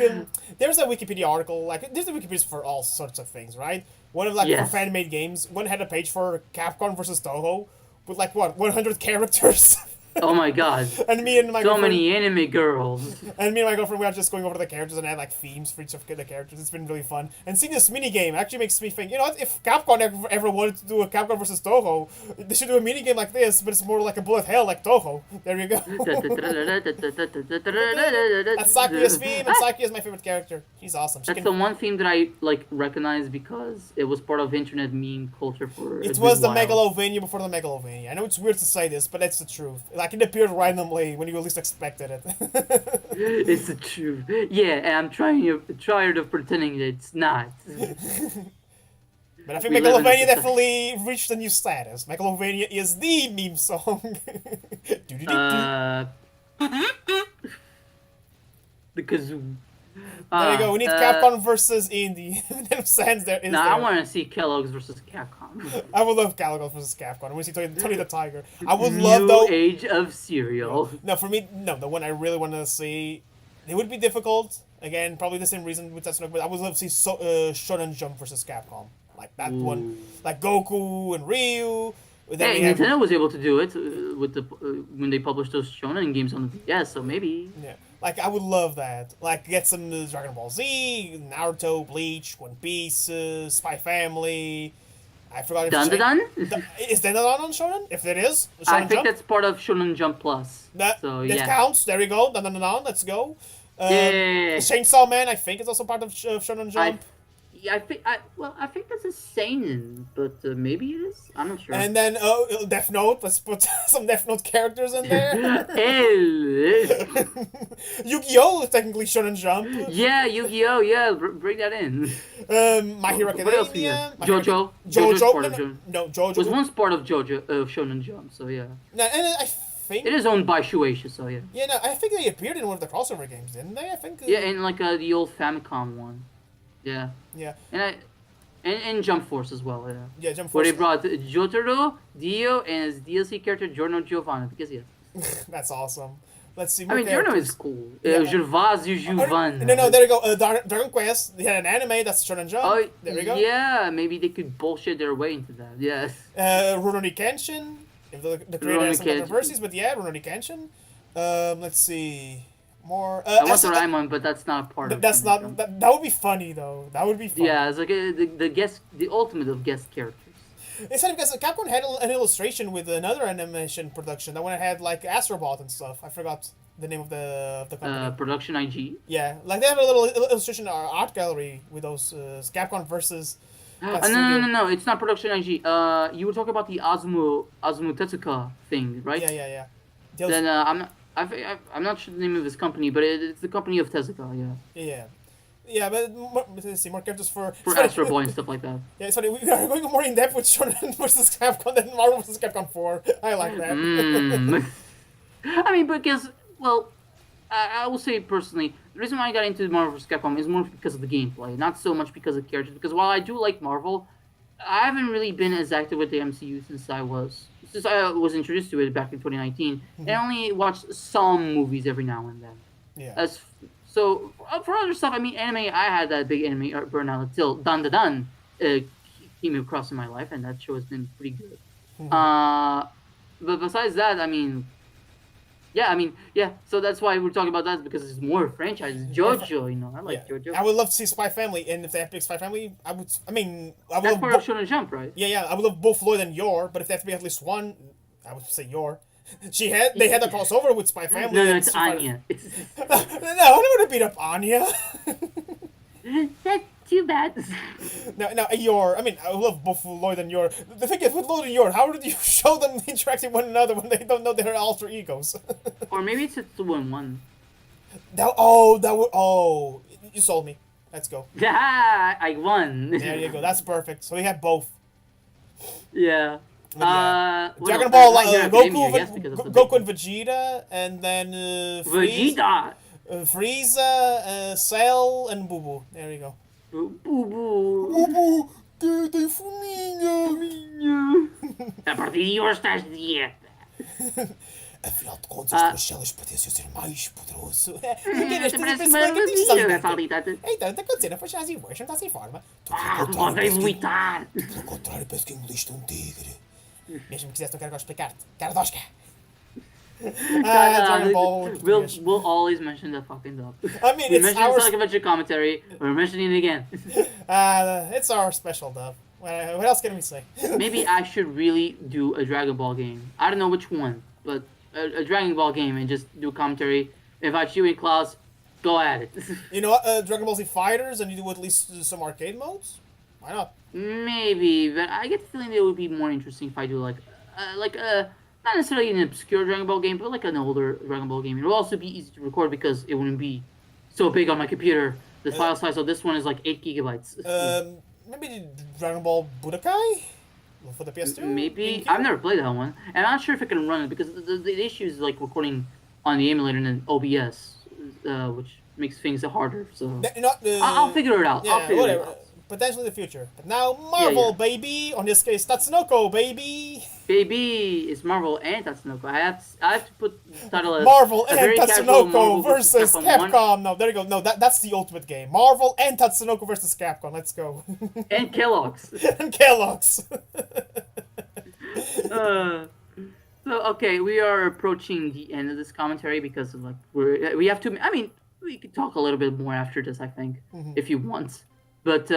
there's a Wikipedia article, like there's a Wikipedia for all sorts of things, right? One of for fan-made games. One had a page for Capcom versus Toho with 100 characters. Oh my god. And me and my girlfriend, many anime girls. And me and my girlfriend, we are just going over the characters and I had themes for each of the characters. It's been really fun. And seeing this mini game actually makes me think, you know what, if Capcom ever wanted to do a Capcom versus Toho, they should do a mini game like this, but it's more like a bullet hell like Toho. There you go. That's Sakuya's theme, and Sakuya is my favorite character. She's awesome. That's the one theme that I recognize because it was part of internet meme culture for It was the Megalovania before the Megalovania. I know it's weird to say this, but that's the truth. It appeared randomly when you least expected it. It's the truth. Yeah, and I'm tired of pretending that it's not. But I think Megalovania definitely reached a new status. Megalovania is the meme song. The kazoo. There you go. We need Capcom versus Indie. I want to see Kellogg's versus Capcom. I would love Kellogg's versus Capcom. I want to see Tony the Tiger. I would love though. New Age of Cereal. No, for me, no. The one I really want to see, it would be difficult. Again, probably the same reason with Tatsunoko, but I would love to see Shonen Jump versus Capcom. Like that one, like Goku and Ryu. Hey, Nintendo was able to do it with when they published those Shonen games on the DS, so maybe. Yeah. I would love that. Get some Dragon Ball Z, Naruto, Bleach, One Piece, Spy Family. I forgot if Is Dandadan on Shonen? If it is, Shonen I think that's part of Shonen Jump Plus. That counts. There you go. Dandadan. Let's go. Chainsaw Man, I think, is also part of Shonen Jump. I think that's a seinen, but maybe it is. I'm not sure. And then Death Note. Let's put some Death Note characters in there. Yu-Gi-Oh is technically Shonen Jump. Yeah, Yu-Gi-Oh. Yeah, bring that in. My Hero Academia. JoJo. No, JoJo was once part of Shonen Jump. So yeah. No, and I think it is owned by Shueisha. So yeah. Yeah, no, I think they appeared in one of the crossover games, didn't they? I think. Yeah, in the old Famicom one. Yeah. Yeah. And Jump Force as well, yeah. Yeah, Jump Force. Where they brought Jotaro, Dio, and his DLC character Giorno Giovanna, because That's awesome. Let's see. Giorno is cool. Gervasio Giovanna. No, there you go. Dragon Quest. They had an anime that's Shonen Jump. Oh, there we go. Yeah, maybe they could bullshit their way into that. Yes. Rurouni Kenshin. If the creator Rurouni has some Kenshin. controversies, but yeah, Rurouni Kenshin. Let's see. More. I want the Raimon, but that's not part of. That's Shonen not. Jump. That would be funny though. That would be funny. Yeah, it's like the ultimate of guest characters. It's funny because Capcom had an illustration with another animation production that when it had like Astrobot and stuff. I forgot the name of the company. Production IG. Yeah, like they have a little illustration art gallery with those Capcom versus. No, it's not Production IG. You were talking about the Azumu Tetsuka thing, right? Yeah. Then I'm not sure the name of this company, but it's the company of Tezuka, yeah. Yeah, but let's see, more characters for Astro Boy and stuff like that. Yeah, it's funny. We are going more in depth with Shonen versus Capcom than Marvel versus Capcom 4. I like that. I mean, because I will say personally, the reason why I got into Marvel vs. Capcom is more because of the gameplay, not so much because of characters. Because while I do like Marvel, I haven't really been as active with the MCU since I was introduced to it back in 2019, and I only watched some movies every now and then. Yeah. So for other stuff, I mean, anime. I had that big anime burnout until Dan came across in my life, and that show has been pretty good. But besides that, I mean. Yeah. So that's why we're talking about that because it's more franchises. JoJo, I like JoJo. I would love to see Spy Family, and if they have to pick Spy Family, I would. That's part of Shonen Jump, right? Yeah. I would love both Lloyd and Yor, but if they have to be at least one, I would say Yor. They had a crossover with Spy Family. No, it's Anya. No, I would have beat up Anya. That's too bad. No, Yor. I mean, I love both Lloyd and Yor. The thing is, with Lloyd and Yor, how did you show them interacting with one another when they don't know their alter egos? Or maybe it's a 2-1-1. You sold me. Let's go. Yeah, I won. There you go. That's perfect. So we have both. Yeah. Dragon Ball, Goku and Vegeta, and then Vegeta, Frieza, Cell, and Boo Boo. There you go. Boo Boo, quédate fuminho. A partir de hoje estás de dieta. Afinal de contas, as tuas células podem ser mais poderoso. Então, está acontecendo, a fazer as voz, não está sem forma. Pode evitar. Pelo contrário, parece que engoliste um tigre. Mesmo que quisesse, não quero explicar-te. Cara dosca. Dragon Ball. We'll always mention that fucking dub. I mean, we it's mentioned our Sonic Adventure commentary. We're mentioning it again. It's our special dub. What else can we say? Maybe I should really do a Dragon Ball game. I don't know which one, but a Dragon Ball game and just do commentary. Invite you and Klaus. Go at it. You know what? Dragon Ball Z Fighters, and you do at least some arcade modes. Why not? Maybe, but I get the feeling it would be more interesting if I do like not necessarily an obscure Dragon Ball game, but like an older Dragon Ball game. It will also be easy to record because it wouldn't be so big on my computer. The file size of this one is like 8 gigabytes. Maybe Dragon Ball Budokai for the PS2. Maybe I've never played that one, and I'm not sure if it can run it because the issue is like recording on the emulator and then OBS, which makes things harder. So I'll figure it out. Yeah, I'll figure it out. Potentially in the future. But now Marvel, baby! On this case, Tatsunoko, baby! Baby, it's Marvel and Tatsunoko. I have to put the title as Marvel and Tatsunoko Marvel versus Capcom. No, there you go. No, that's the ultimate game. Marvel and Tatsunoko versus Capcom. Let's go. And Kellogg's. And Kellogg's. So okay, we are approaching the end of this commentary because of like we have to. I mean, we could talk a little bit more after this. I think if you want. But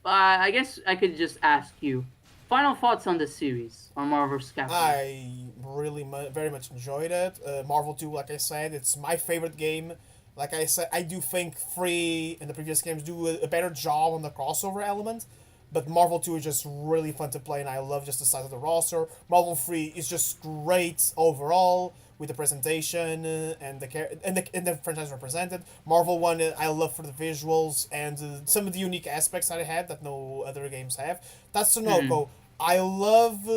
I guess I could just ask you, final thoughts on this series, on Marvel vs. Capcom? I really very much enjoyed it. Marvel 2, like I said, it's my favorite game. Like I said, I do think 3 and the previous games do a better job on the crossover element. But Marvel 2 is just really fun to play, and I love just the size of the roster. Marvel 3 is just great overall, with the presentation and the franchise represented. Marvel 1 I love for the visuals and some of the unique aspects that it had that no other games have. Tatsunoko, I love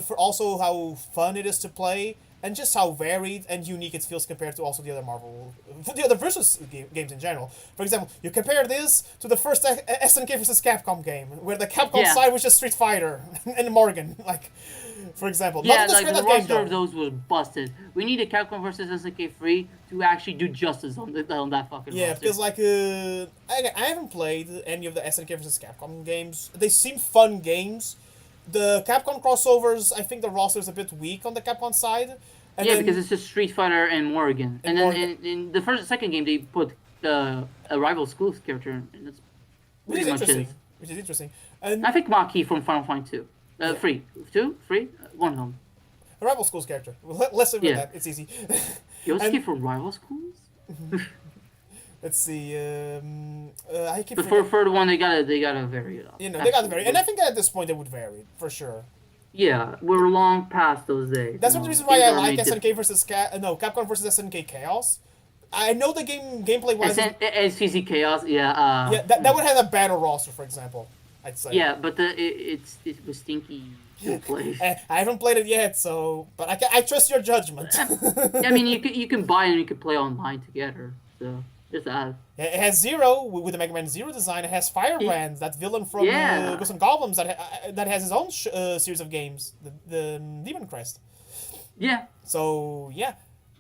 for also how fun it is to play and just how varied and unique it feels compared to also the other versus games in general. For example, you compare this to the first SNK vs. Capcom game, where the Capcom side was just Street Fighter and Morgan, like. For example, yeah, like the roster of those was busted. We need a Capcom vs. SNK 3 to actually do justice on that fucking roster. Yeah, because like I haven't played any of the SNK vs. Capcom games. They seem fun games, the Capcom crossovers, I think the roster is a bit weak on the Capcom side. And Yeah, then, because it's just Street Fighter and Morrigan, and and then Morgan, in the second game they put a rival schools character, and that's which pretty is much interesting. it. Which is interesting. And I think Maki from Final Fight 2. yeah, Free. 2? Free? One of them. a Rebel Schools character. Let's say with Yeah. that. It's easy. Yosuke And from rival schools? let's see. I keep But forgetting. for the one they gotta vary it up. You know, they got to vary, and I think that at this point they would vary for sure. Yeah, we're long past those days. That's you one of the know. reasons why Things I are like made SNK versus Capcom versus SNK Chaos. I know the gameplay wise. SCC Chaos, Yeah, that would have a better roster, for example. I'd say. yeah, but it was stinky play. I haven't played it yet, so but I trust your judgment. I mean, you can buy it and you can play online together. So there's that. It has Zero with the Mega Man Zero design. It has Firebrand, that villain from Yeah. Ghosts and Goblins that has his own series of games, the Demon Crest. Yeah, So yeah,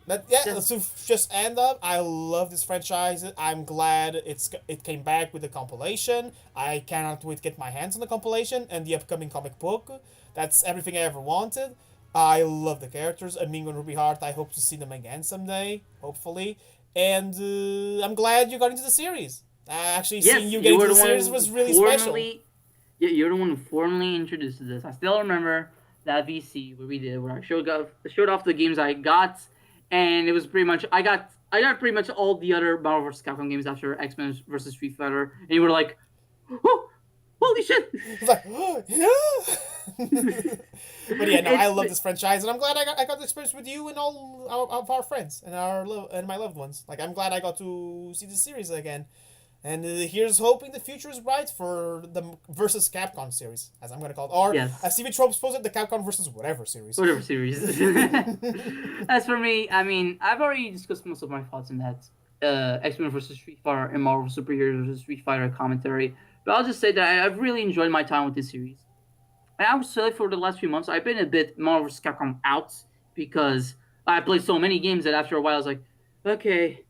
to just end up. I love this franchise. I'm glad it came back with the compilation. I cannot wait to get my hands on the compilation and the upcoming comic book. That's everything I ever wanted. I love the characters. Amingo and Ruby Heart. I hope to see them again someday, hopefully. And I'm glad you got into the series. Actually, yes, seeing you get into were the the one series who was really special. Yeah, you're the one who formally introduced this. I still remember that VC where I showed off the games I got, and it was pretty much I got pretty much all the other Marvel vs. Capcom games after X-Men versus Street Fighter, and you were like, oh, holy shit! It's like, oh, yeah. But yeah, no, I love this franchise, and I'm glad I got the experience with you and all of our friends and my loved ones. Like, I'm glad I got to see the series again. And here's hoping the future is bright for the versus Capcom series, as I'm gonna call it, or Yes. as TV Tropes posed it, the Capcom versus whatever series. Whatever series. As for me, I mean, I've already discussed most of my thoughts on that X-Men versus Street Fighter and Marvel Superheroes versus Street Fighter commentary. But I'll just say that I've really enjoyed my time with this series. And I would say for the last few months, I've been a bit Marvel vs. Capcom out because I played so many games that after a while I was like, okay.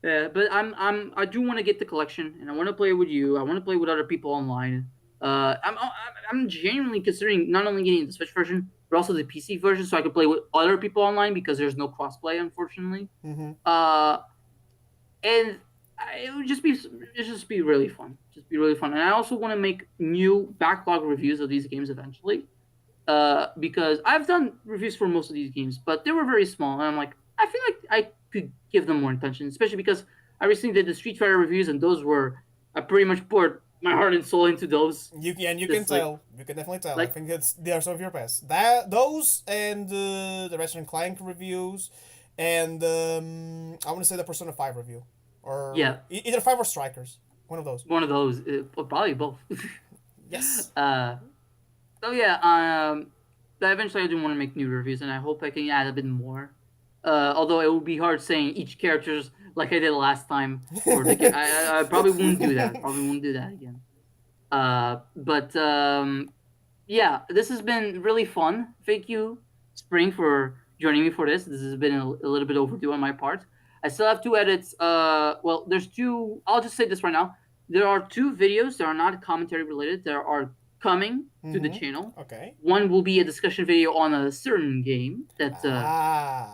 But I do want to get the collection and I want to play with you. I want to play with other people online. I'm genuinely considering not only getting the Switch version but also the PC version so I could play with other people online because there's no crossplay unfortunately. Mm-hmm. And it would just be really fun. Just be really fun. And I also want to make new backlog reviews of these games eventually. Because I've done reviews for most of these games, but they were very small, and I'm like, I feel like I could give them more attention, especially because I recently did the Street Fighter reviews, and those were I pretty much poured my heart and soul into those. You can Just tell. You can definitely tell. I like- think they are some of your best. Those and the Ratchet and Clank reviews, and I want to say the Persona 5 review, or Yeah. either 5 or Strikers. One of those. One of those, probably both. Yes. So yeah, eventually I do want to make new reviews, and I hope I can add a bit more. Although it would be hard saying each character's like I did last time. Or I probably won't do that. Probably won't do that again. But yeah, this has been really fun. Thank you, Spring, for joining me for this. This has been a little bit overdue on my part. I still have 2 edits. Well, there's 2. I'll just say this right now. There are 2 videos that are not commentary related. There are coming to the channel. Okay. One will be a discussion video on a certain game that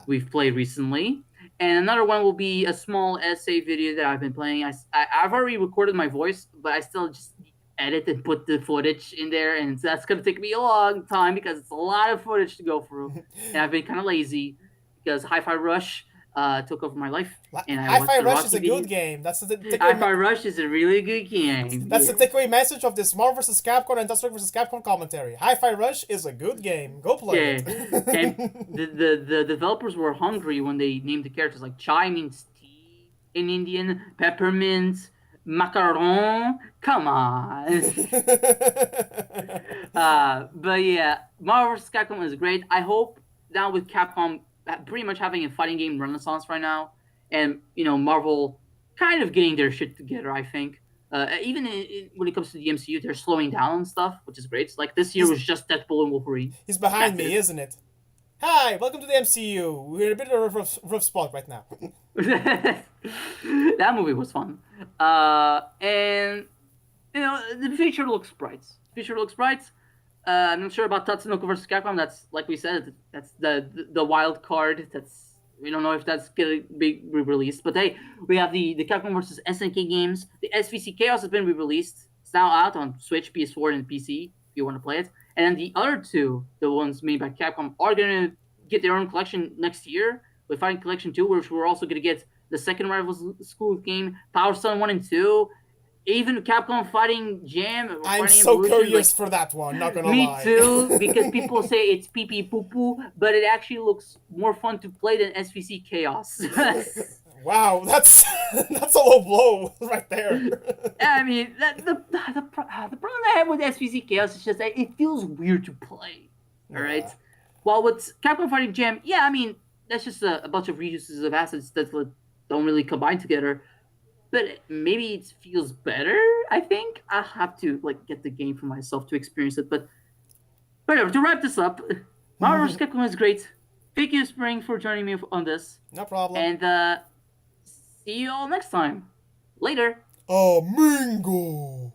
we've played recently. And another one will be a small essay video that I've been playing. I've already recorded my voice, but I still just edit and put the footage in there. And that's going to take me a long time because it's a lot of footage to go through. And I've been kind of lazy because Hi-Fi Rush took over my life. And Hi-Fi Rush is a good game. That's the Hi-Fi Rush is a really good game. That's the takeaway message of this Marvel vs. Capcom and Tatsunoko vs. Capcom commentary. Hi-Fi Rush is a good game. Go play it. And the developers were hungry when they named the characters. Like chai means tea in Indian, peppermint, macaron. Come on. But yeah, Marvel vs. Capcom is great. I hope now with Capcom pretty much having a fighting game renaissance right now, and Marvel kind of getting their shit together. I think even when it comes to the MCU, they're slowing down on stuff, which is great. Like this year was just Deadpool and Wolverine. He's behind That's me, it. isn't it? Hi, welcome to the MCU. We're in a bit of a rough spot right now. That movie was fun, and the future looks bright. I'm not sure about Tatsunoko VS Capcom. That's like we said. That's the wild card. That's we don't know if that's gonna be re-released. But hey, we have the Capcom versus SNK games. The SVC Chaos has been re-released. It's now out on Switch, PS4, and PC if you want to play it. And then the other two, the ones made by Capcom, are gonna get their own collection next year with Fighting Collection 2, which we're also gonna get the second Rival School game, Power Stone 1 and 2, even Capcom Fighting Jam or I'm Fighting so Evolution, curious for that one, not gonna me lie. too, because people say it's pee pee poo poo, but it actually looks more fun to play than SVC Chaos. Wow, that's that's a low blow right there. I mean, the problem I have with SVC Chaos is just that it feels weird to play. All right. Yeah. While with Capcom Fighting Jam, yeah, I mean that's just a bunch of reuses of assets that don't really combine together. But maybe it feels better. I think I'll have to get the game for myself to experience it. But whatever. To wrap this up, Marvel vs. Capcom is great. Thank you, Spring, for joining me on this. No problem. And see you all next time. Later. Mingo.